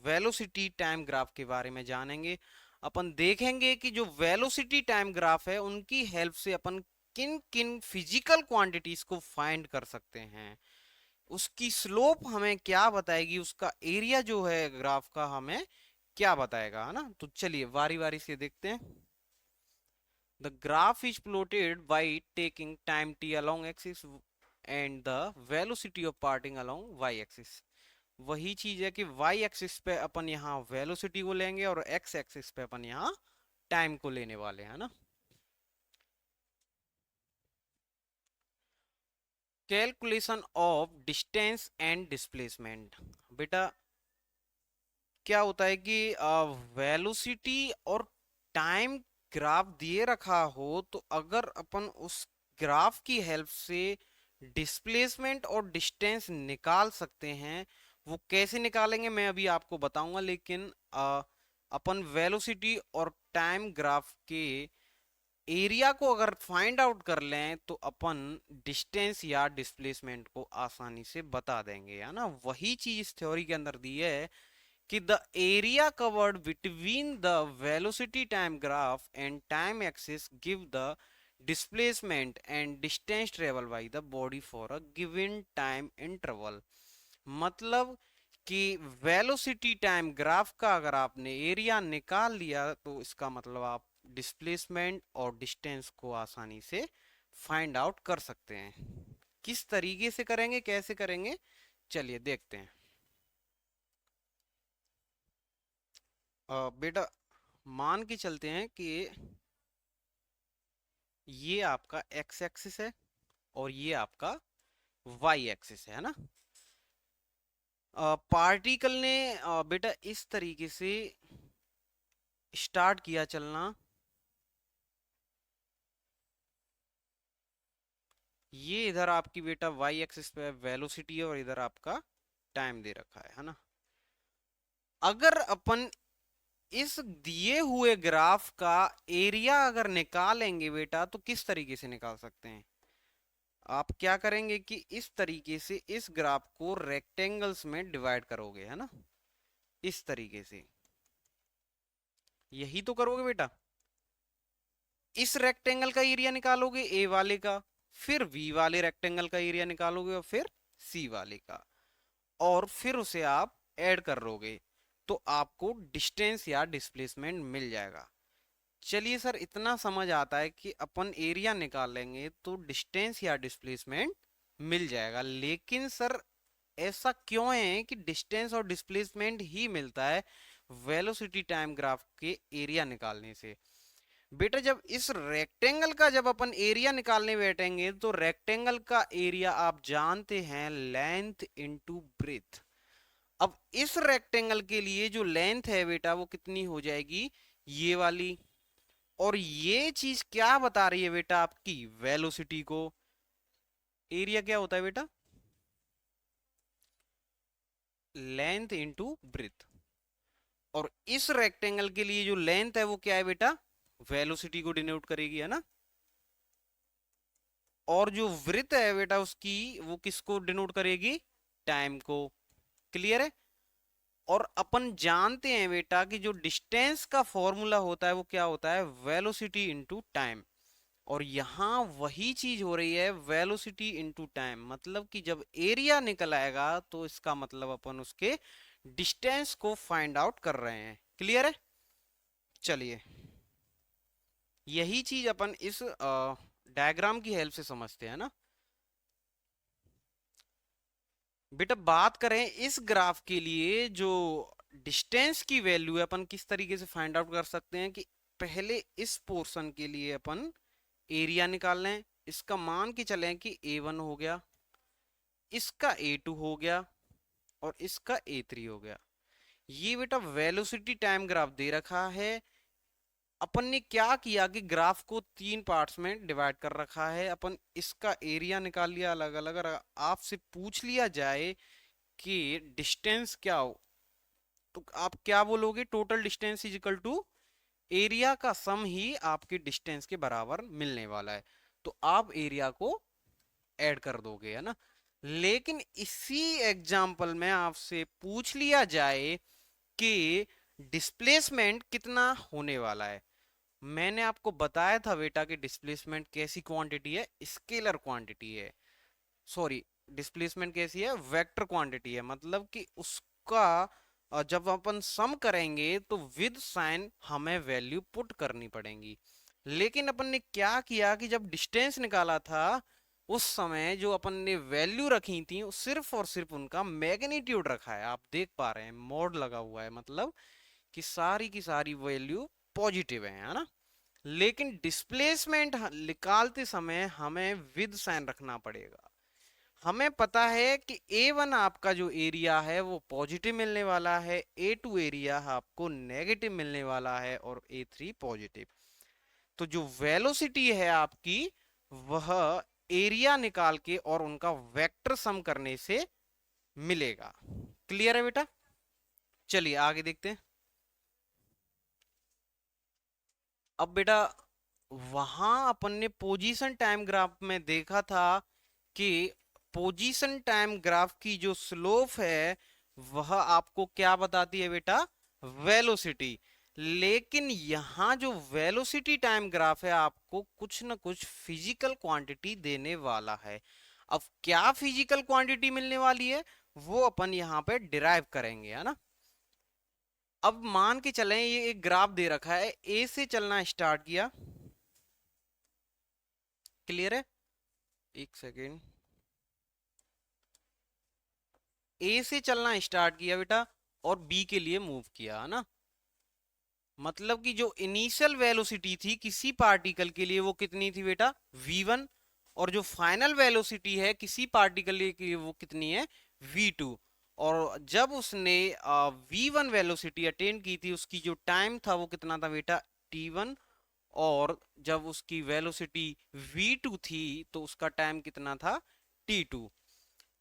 वेलोसिटी टाइम ग्राफ के बारे में जानेंगे। अपन देखेंगे कि जो वेलोसिटी टाइम ग्राफ है उनकी हेल्प से अपन किन किन फिजिकल क्वांटिटीज को फाइंड कर सकते हैं, उसकी स्लोप हमें क्या बताएगी, उसका एरिया जो है ग्राफ का हमें क्या बताएगा, है ना। तो चलिए बारी बारी से देखते हैं। The graph is plotted by taking time t along axis and the velocity of parting along y axis। वही चीज है कि y एक्सिस पे अपन यहाँ वेलोसिटी को लेंगे और x एक्सिस पे अपन यहाँ टाइम को लेने वाले हैं ना। Calculation of distance and displacement. बेटा क्या होता है कि वेलोसिटी और टाइम ग्राफ दिए रखा हो तो अगर अपन उस ग्राफ की हेल्प से डिस्प्लेसमेंट और डिस्टेंस निकाल सकते हैं। वो कैसे निकालेंगे मैं अभी आपको बताऊंगा, लेकिन अपन वेलोसिटी और टाइम ग्राफ के एरिया को अगर फाइंड आउट कर लें तो अपन डिस्टेंस या डिस्प्लेसमेंट को आसानी से बता देंगे, है ना। वही चीज इस थ्योरी के अंदर दी है कि the area covered between the velocity time graph and time axis give the displacement and distance traveled by the body for a given time interval। मतलब कि वेलोसिटी टाइम ग्राफ का अगर आपने एरिया निकाल लिया तो इसका मतलब आप डिस्प्लेसमेंट और डिस्टेंस को आसानी से फाइंड आउट कर सकते हैं। किस तरीके से करेंगे, कैसे करेंगे, चलिए देखते हैं। बेटा मान के चलते हैं कि ये आपका एक्स एक्सिस है और ये आपका वाई एक्सिस है ना। पार्टिकल ने बेटा इस तरीके से स्टार्ट किया चलना। ये इधर आपकी बेटा वाई एक्सिस पे वेलोसिटी है और इधर आपका टाइम दे रखा है ना। अगर अपन इस दिए हुए ग्राफ का एरिया अगर निकालेंगे बेटा तो किस तरीके से निकाल सकते हैं। आप क्या करेंगे कि इस तरीके से इस ग्राफ को रेक्टेंगल्स में डिवाइड करोगे, है ना। इस तरीके से यही तो करोगे बेटा। इस रेक्टेंगल का एरिया निकालोगे ए वाले का, फिर बी वाले रेक्टेंगल का एरिया निकालोगे और फिर सी वाले का, और फिर उसे आप ऐड कर लोगे तो आपको डिस्टेंस या डिस्प्लेसमेंट मिल जाएगा। चलिए सर, इतना समझ आता है कि अपन एरिया निकाल लेंगे तो डिस्टेंस या डिस्प्लेसमेंट मिल जाएगा, लेकिन सर ऐसा क्यों है कि डिस्टेंस और डिस्प्लेसमेंट ही मिलता है वेलोसिटी टाइम ग्राफ के एरिया निकालने से। बेटा जब इस रेक्टेंगल का जब अपन एरिया निकालने बैठेंगे तो रेक्टेंगल का एरिया आप जानते हैं लेंथ इनटू ब्रेथ। अब इस रेक्टेंगल के लिए जो लेंथ है बेटा वो कितनी हो जाएगी, ये वाली। और ये चीज क्या बता रही है बेटा, आपकी वेलोसिटी को। एरिया क्या होता है बेटा, लेंथ इनटू ब्रेथ। और इस रेक्टेंगल के लिए जो लेंथ है वो क्या है बेटा, वेलोसिटी को डिनोट करेगी, है ना। और जो वृत्त है बेटा उसकी वो किसको डिनोट करेगी, टाइम को। क्लियर है। और अपन जानते हैं बेटा कि जो डिस्टेंस का फॉर्मूला होता है वो क्या होता है, वेलोसिटी इनटू टाइम। और यहां वही चीज हो रही है, वेलोसिटी इनटू टाइम। मतलब कि जब एरिया निकल आएगा तो इसका मतलब अपन उसके डिस्टेंस को फाइंड आउट कर रहे हैं। क्लियर है। चलिए यही चीज अपन इस डायग्राम की हेल्प से समझते हैं ना। बेटा बात करें इस ग्राफ के लिए जो डिस्टेंस की वैल्यू है अपन किस तरीके से फाइंड आउट कर सकते हैं कि पहले इस पोर्शन के लिए अपन एरिया निकाल लें। इसका मान के चलें कि A1 हो गया, इसका A2 हो गया और इसका A3 हो गया। ये बेटा वेलोसिटी टाइम ग्राफ दे रखा है। अपन ने क्या किया कि ग्राफ को तीन पार्ट्स में डिवाइड कर रखा है। अपन इसका एरिया निकाल लिया अलग अलग। अगर आपसे पूछ लिया जाए कि डिस्टेंस क्या हो तो आप क्या बोलोगे, total distance is equal to area का सम ही आपके डिस्टेंस के बराबर मिलने वाला है। तो आप एरिया को ऐड कर दोगे, है ना। लेकिन इसी एग्जाम्पल में आपसे पूछ लिया जाए कि डिस्प्लेसमेंट कितना होने वाला है। मैंने आपको बताया था बेटा कि डिस्प्लेसमेंट कैसी क्वांटिटी है, स्केलर क्वांटिटी है। सॉरी, डिस्प्लेसमेंट कैसी है, वेक्टर क्वांटिटी है। मतलब कि उसका जब अपन सम करेंगे तो विद साइन हमें वैल्यू पुट करनी पड़ेगी। लेकिन अपन ने क्या किया कि जब डिस्टेंस निकाला था उस समय जो अपन ने वैल्यू रखी थी सिर्फ और सिर्फ उनका मैग्नीट्यूड रखा है। आप देख पा रहे हैं मोड लगा हुआ है, मतलब कि सारी की सारी वैल्यू पॉजिटिव है ना। लेकिन डिस्प्लेसमेंट निकालते समय हमें विद साइन रखना पड़ेगा। हमें पता है कि A1 आपका जो एरिया है वो पॉजिटिव मिलने वाला है, A2 एरिया आपको नेगेटिव मिलने वाला है और A3 पॉजिटिव। तो जो वेलोसिटी है आपकी वह एरिया निकाल के और उनका वेक्टर सम करने से मिलेगा। क्लियर है बेटा? चलिए आगे देखते हैं। अब बेटा वहां अपन ने पोजीशन टाइम ग्राफ में देखा था कि पोजीशन टाइम ग्राफ की जो स्लोप है वह आपको क्या बताती है बेटा? वेलोसिटी। लेकिन यहां जो वेलोसिटी टाइम ग्राफ है आपको कुछ ना कुछ फिजिकल क्वांटिटी देने वाला है। अब क्या फिजिकल क्वांटिटी मिलने वाली है वो अपन यहां पे डिराइव करेंगे, है ना। अब मान के चलें ये एक ग्राफ दे रखा है, ए से चलना स्टार्ट किया। क्लियर है? एक सेकेंड। ए से चलना स्टार्ट किया बेटा और बी के लिए मूव किया, है ना। मतलब कि जो इनिशियल वेलोसिटी थी किसी पार्टिकल के लिए वो कितनी थी बेटा? v1। और जो फाइनल वेलोसिटी है किसी पार्टिकल के लिए वो कितनी है? v2। और जब उसने v1 वेलोसिटी अटेन की थी उसकी जो टाइम था वो कितना था बेटा? t1। और जब उसकी वेलोसिटी v2 थी तो उसका टाइम कितना था? t2।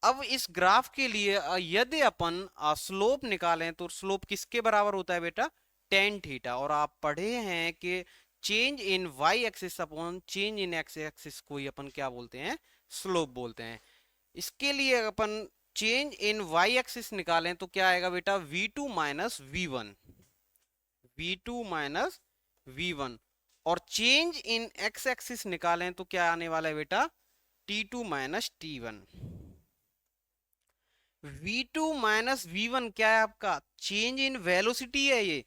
अब इस ग्राफ के लिए यदि अपन स्लोप निकालें तो स्लोप किसके बराबर होता है बेटा? Tan theta. और आप पढ़े हैं कि change in y axis upon change in x axis को ही अपन क्या बोलते हैं? स्लोप बोलते हैं। इसके लिए अपन चेंज इन वाई एक्सिस निकालें तो क्या आएगा बेटा? v2 minus v1। v2 minus v1। और चेंज इन एक्स एक्सिस निकालें तो क्या आने वाला है बेटा? t2 minus t1। v2 minus v1 क्या है आपका? चेंज इन वेलोसिटी है ये।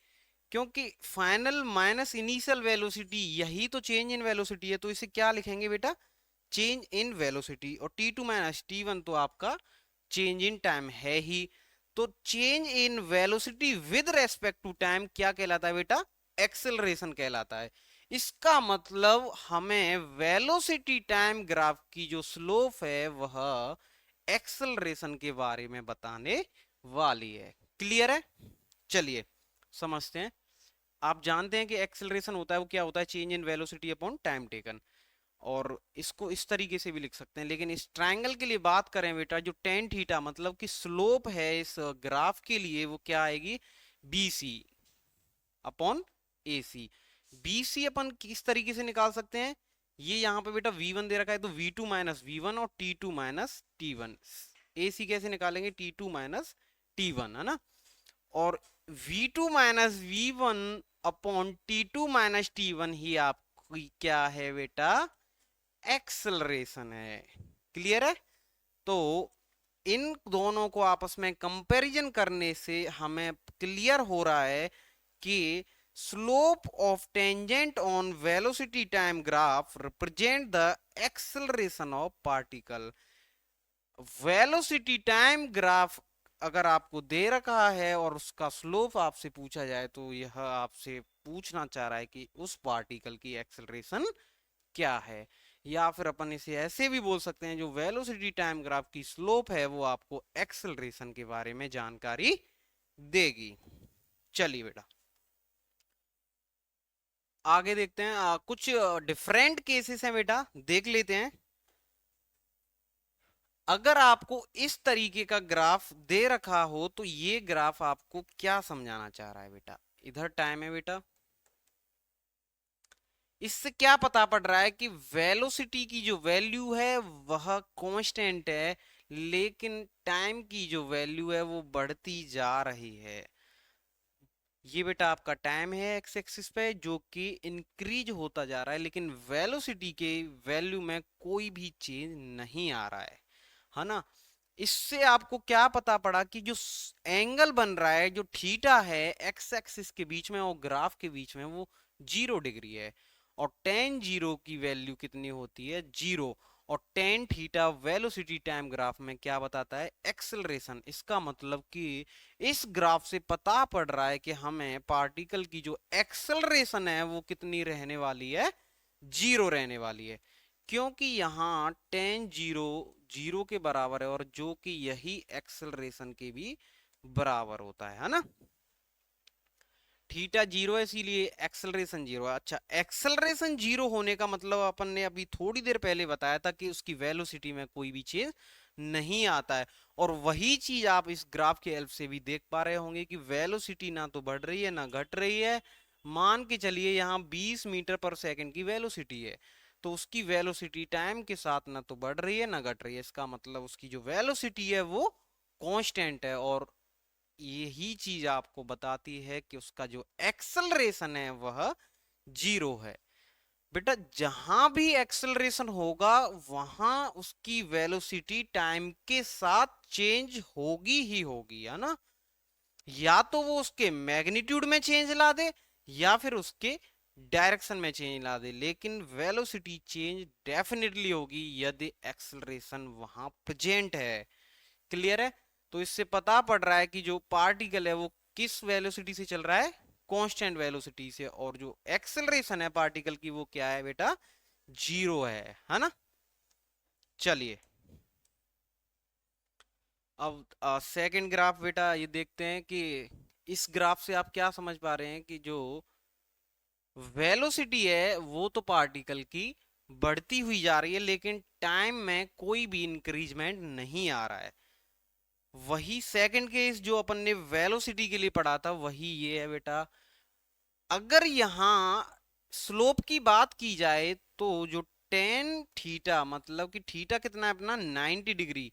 क्योंकि फाइनल माइनस इनिशियल वेलोसिटी यही तो चेंज इन वेलोसिटी है, तो इसे क्या लिखेंगे बेटा? Change in velocity. और t2 माइनस t1 तो आपका चेंज इन टाइम है ही। तो change in velocity with respect to time क्या कहलाता है बेटा? एक्सेलरेशन कहलाता है। इसका मतलब हमें वेलोसिटी टाइम ग्राफ की जो स्लोप है वह एक्सेलरेशन के बारे में बताने वाली है। क्लियर है? चलिए समझते हैं। आप जानते हैं कि एक्सेलरेशन होता है वो क्या होता है? Change in velocity upon time taken. और इसको इस तरीके से भी लिख सकते हैं, लेकिन इस ट्रायंगल के लिए बात करें बेटा जो टेन थीटा मतलब कि स्लोप है इस ग्राफ के लिए वो क्या आएगी? BC upon AC। BC अपन किस तरीके से निकाल सकते हैं? ये यहाँ पे बेटा V1 दे रखा है तो V2 माइनस V1 और T2 माइनस T1। AC कैसे निकालेंगे? T2 माइनस T1, है ना। और V2 minus V1 upon T2 minus T1 ही आपकी क्या है बेटा? एक्सेलरेशन है। क्लियर है? तो इन दोनों को आपस में कंपैरिजन करने से हमें क्लियर हो रहा है कि slope of tangent on velocity time graph represent the acceleration of particle. Velocity time graph अगर आपको दे रखा है और उसका स्लोप आपसे पूछा जाए तो यह आपसे पूछना चाह रहा है कि उस पार्टिकल की एक्सेलरेशन क्या है। या फिर अपन इसे ऐसे भी बोल सकते हैं जो वेलोसिटी टाइम ग्राफ की स्लोप है वो आपको एक्सेलरेशन के बारे में जानकारी देगी। चलिए बेटा आगे देखते हैं। कुछ डिफरेंट केसेस हैं बेटा, देख लेते हैं। अगर आपको इस तरीके का ग्राफ दे रखा हो तो ये ग्राफ आपको क्या समझाना चाह रहा है बेटा? इधर टाइम है बेटा, इससे क्या पता पड़ रहा है कि वेलोसिटी की जो वैल्यू है वह कांस्टेंट है, लेकिन टाइम की जो वैल्यू है वो बढ़ती जा रही है। ये बेटा आपका टाइम है एक्स एक्सिस पे जो कि इंक्रीज होता जा रहा है, लेकिन वेलोसिटी के वैल्यू में कोई भी चेंज नहीं आ रहा है ना। इससे आपको क्या पता पड़ा कि जो एंगल बन रहा है जो थीटा है एक्स एक्सिस के बीच में और ग्राफ के बीच में वो 0 डिग्री है। और टेन जीरो की वैल्यू कितनी होती है? 0। और tan theta velocity time graph में क्या बताता है? एक्सेलरेशन। इसका मतलब कि इस ग्राफ से पता पड़ रहा है कि हमें पार्टिकल की जो एक्सेलरेशन है वो कितनी रहने वाली है? 0 रहने वाली है। क्योंकि यहाँ टेन जीरो जीरो के बराबर है और जो कि यही एक्सेलरेशन के भी बराबर होता है ना। थीटा जीरो है इसीलिए एक्सेलरेशन जीरो है। अच्छा, एक्सेलरेशन जीरो होने का मतलब अपन ने अभी थोड़ी देर पहले बताया था कि उसकी वेलोसिटी में कोई भी चेंज नहीं आता है। और वही चीज आप इस ग्राफ के हेल्प से भी देख पा रहे होंगे कि वेलोसिटी ना तो बढ़ रही है ना घट रही है। मान के चलिए यहाँ 20 मीटर पर सेकंड की वेलोसिटी है, तो उसकी वेलोसिटी टाइम के साथ ना तो बढ़ रही है ना घट रही है। इसका मतलब उसकी जो वेलोसिटी है वो कांस्टेंट है। और यही चीज आपको बताती है कि उसका जो एक्सेलरेशन है वह जीरो है। बेटा जहां भी एक्सेलरेशन होगा वहां उसकी वेलोसिटी टाइम के साथ चेंज होगी ही होगी, है ना। या तो वो उसके मैग्नीट्यूड में चेंज ला दे या फिर उसके डायरेक्शन में चेंज ला दे, लेकिन वेलोसिटी चेंज डेफिनेटली होगी यदि एक्सेलरेशन वहां प्रेजेंट है। क्लियर है। तो इससे पता पड़ रहा है कि जो पार्टिकल है वो किस वेलोसिटी से चल रहा है, कांस्टेंट वेलोसिटी से, और जो एक्सेलरेशन है पार्टिकल की वो क्या है बेटा, जीरो है ना। चलिए अब सेकंड ग्राफ बेटा ये देखते हैं कि इस ग्राफ से आप क्या समझ पा रहे हैं कि जो वेलोसिटी है वो तो पार्टिकल की बढ़ती हुई जा रही है लेकिन टाइम में कोई भी इंक्रीजमेंट नहीं आ रहा है। वही सेकंड केस जो अपन ने वेलोसिटी के लिए पढ़ा था वही ये है बेटा। अगर यहां स्लोप की बात की जाए तो जो टेन थीटा मतलब कि थीटा कितना है अपना 90 डिग्री,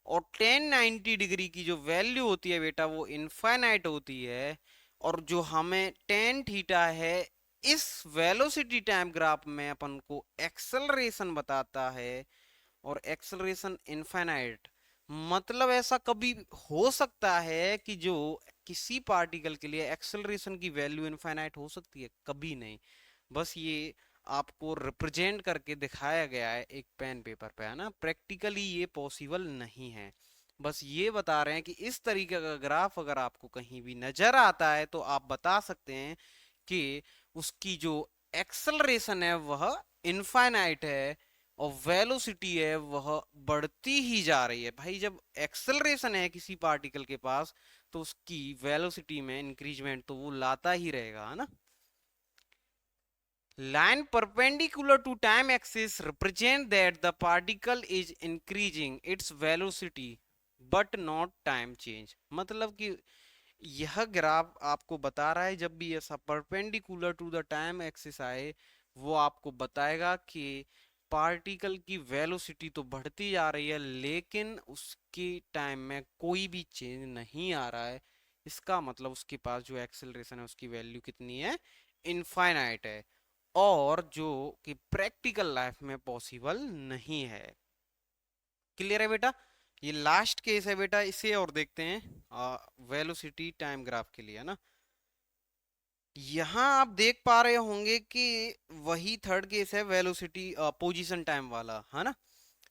और टेन 90 डिग्री की जो वैल्यू होती है बेटा वो इनफाइनाइट होती है। और जो हमें टेन थीटा है इस वेलोसिटी टाइम ग्राफ में अपन को एक्सेलरेशन बताता है, और एक्सेलरेशन इनफाइनाइट। मतलब ऐसा कभी हो सकता है कि जो किसी पार्टिकल के लिए एक्सेलरेशन की वैल्यू इनफाइनाइट हो सकती है? कभी नहीं। बस ये आपको रिप्रेजेंट करके दिखाया गया है एक पेन पेपर पे, है ना। प्रैक्टिकली ये पॉसिबल नहीं है। बस ये बता रहे हैं कि इस तरीके का ग्राफ अगर आपको कहीं भी नजर आता है तो आप बता सकते हैं कि उसकी जो एक्सेलरेशन है वह इनफाइनाइट है और वेलोसिटी है वह बढ़ती ही जा रही है। भाई जब एक्सेलरेशन है किसी पार्टिकल के पास तो उसकी वेलोसिटी में इंक्रीजमेंट तो वो लाता ही रहेगा, है ना। Line perpendicular to time axis represent that the particle is increasing its velocity but not time change। मतलब कि यह ग्राफ आपको बता रहा है जब भी ऐसा perpendicular to the time axis आए वो आपको बताएगा कि पार्टिकल की वेलोसिटी तो बढ़ती जा रही है लेकिन उसकी टाइम में कोई भी चेंज नहीं आ रहा है। इसका मतलब उसके पास जो एक्सेलरेशन है उसकी वैल्यू कितनी है, इनफाइनाइट है, और जो कि प्रैक्टिकल लाइफ में पॉसिबल नहीं है। क्लियर है बेटा। ये लास्ट केस है बेटा, इसे और देखते हैं वेलोसिटी टाइम ग्राफ के लिए, है ना। यहां आप देख पा रहे होंगे कि वही थर्ड केस है वेलोसिटी पोजीशन टाइम वाला, है ना।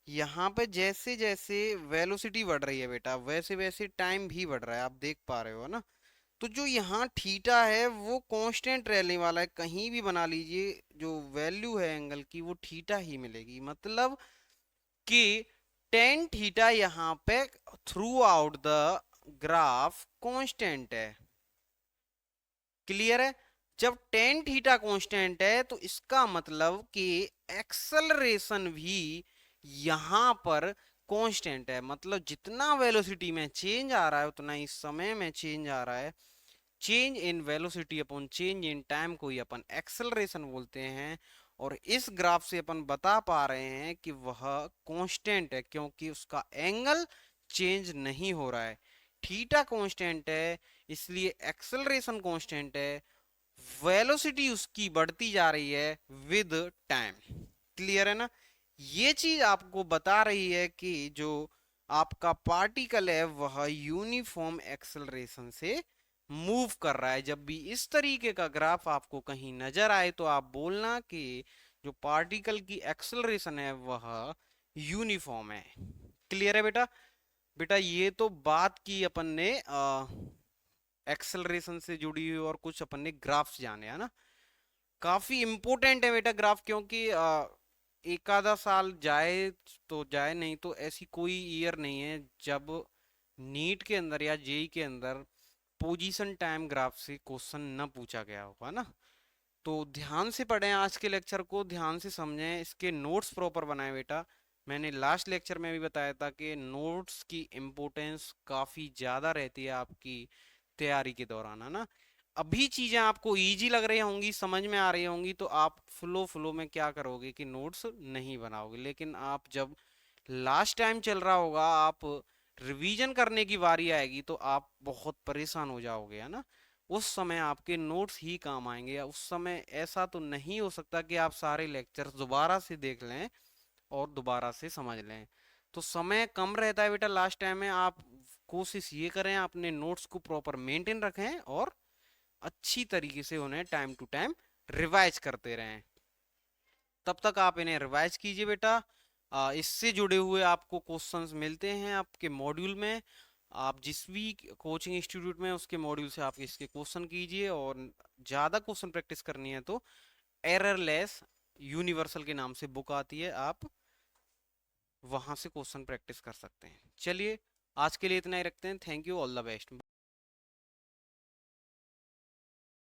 यहाँ पे जैसे जैसे वेलोसिटी बढ़ रही है बेटा वैसे वैसे टाइम भी बढ़ रहा है, आप देख पा रहे हो ना। तो जो यहाँ थीटा है वो कांस्टेंट रहने वाला है, कहीं भी बना लीजिए जो वैल्यू है एंगल की वो थीटा ही मिलेगी। मतलब कि टेन थीटा यहाँ पे through out the graph constant है। क्लियर है। जब टेन थीटा कांस्टेंट है तो इसका मतलब कि एक्सेलरेशन भी यहां पर कांस्टेंट है। मतलब जितना वेलोसिटी में चेंज आ रहा है उतना ही समय में चेंज आ रहा है। Change in velocity upon change in time को ही अपन एक्सेलरेशन बोलते हैं। और इस ग्राफ से अपन बता पा रहे हैं कि वह कांस्टेंट है क्योंकि उसका एंगल चेंज नहीं हो रहा है। थीटा कांस्टेंट है इसलिए एक्सेलरेशन कांस्टेंट है। वेलोसिटी उसकी बढ़ती जा रही है विद टाइम। क्लियर है ना। ये चीज आपको बता रही है कि जो आपका पार्टिकल है वह यूनिफॉर्म एक्सेलरेशन से मूव कर रहा है। जब भी इस तरीके का ग्राफ आपको कहीं नजर आए तो आप बोलना कि जो पार्टिकल की एक्सेलरेशन है वह यूनिफॉर्म है। क्लियर है बेटा। बेटा ये तो बात की अपन ने एक्सेलरेशन से जुड़ी हुई और कुछ अपन ने ग्राफ्स जाने, है ना। काफी इंपॉर्टेंट है बेटा ग्राफ, क्योंकि एक आधा साल जाए तो जाए, नहीं तो ऐसी कोई ईयर नहीं है जब नीट के अंदर या जेई के अंदर पोजीशन टाइम ग्राफ से क्वेश्चन न पूछा गया होगा ना। तो ध्यान से पढ़ें, आज के लेक्चर को ध्यान से समझें, इसके नोट्स प्रॉपर बनाएं बेटा। मैंने लास्ट लेक्चर में भी बताया था कि नोट्स की इम्पोर्टेंस काफ़ी ज़्यादा रहती है आपकी तैयारी के दौरान, है ना। अभी चीज़ें आपको इजी लग रही होंगी, समझ में आ रही होंगी, तो आप फ्लो फ्लो में क्या करोगे कि नोट्स नहीं बनाओगे। लेकिन आप जब लास्ट टाइम चल रहा होगा, आप रिवीजन करने की बारी आएगी, तो आप बहुत परेशान हो जाओगे, है ना। उस समय आपके नोट्स ही काम आएंगे। या उस समय ऐसा तो नहीं हो सकता कि आप सारे लेक्चर्स दोबारा से देख लें और दोबारा से समझ लें। तो समय कम रहता है बेटा लास्ट टाइम में। आप कोशिश ये करें अपने नोट्स को प्रॉपर मेंटेन रखें और अच्छी तरीके से उन्हें टाइम टू टाइम रिवाइज करते रहें। तब तक आप इन्हें रिवाइज कीजिए बेटा। इससे जुड़े हुए आपको क्वेश्चंस मिलते हैं आपके मॉड्यूल में। आप जिस भी कोचिंग इंस्टीट्यूट में उसके मॉड्यूल से आप इसके क्वेश्चन कीजिए, और ज़्यादा क्वेश्चन प्रैक्टिस करनी है तो एररलेस यूनिवर्सल के नाम से बुक आती है, आप वहां से क्वेश्चन प्रैक्टिस कर सकते हैं। चलिए, आज के लिए इतना ही रखते हैं। Thank you, all the best.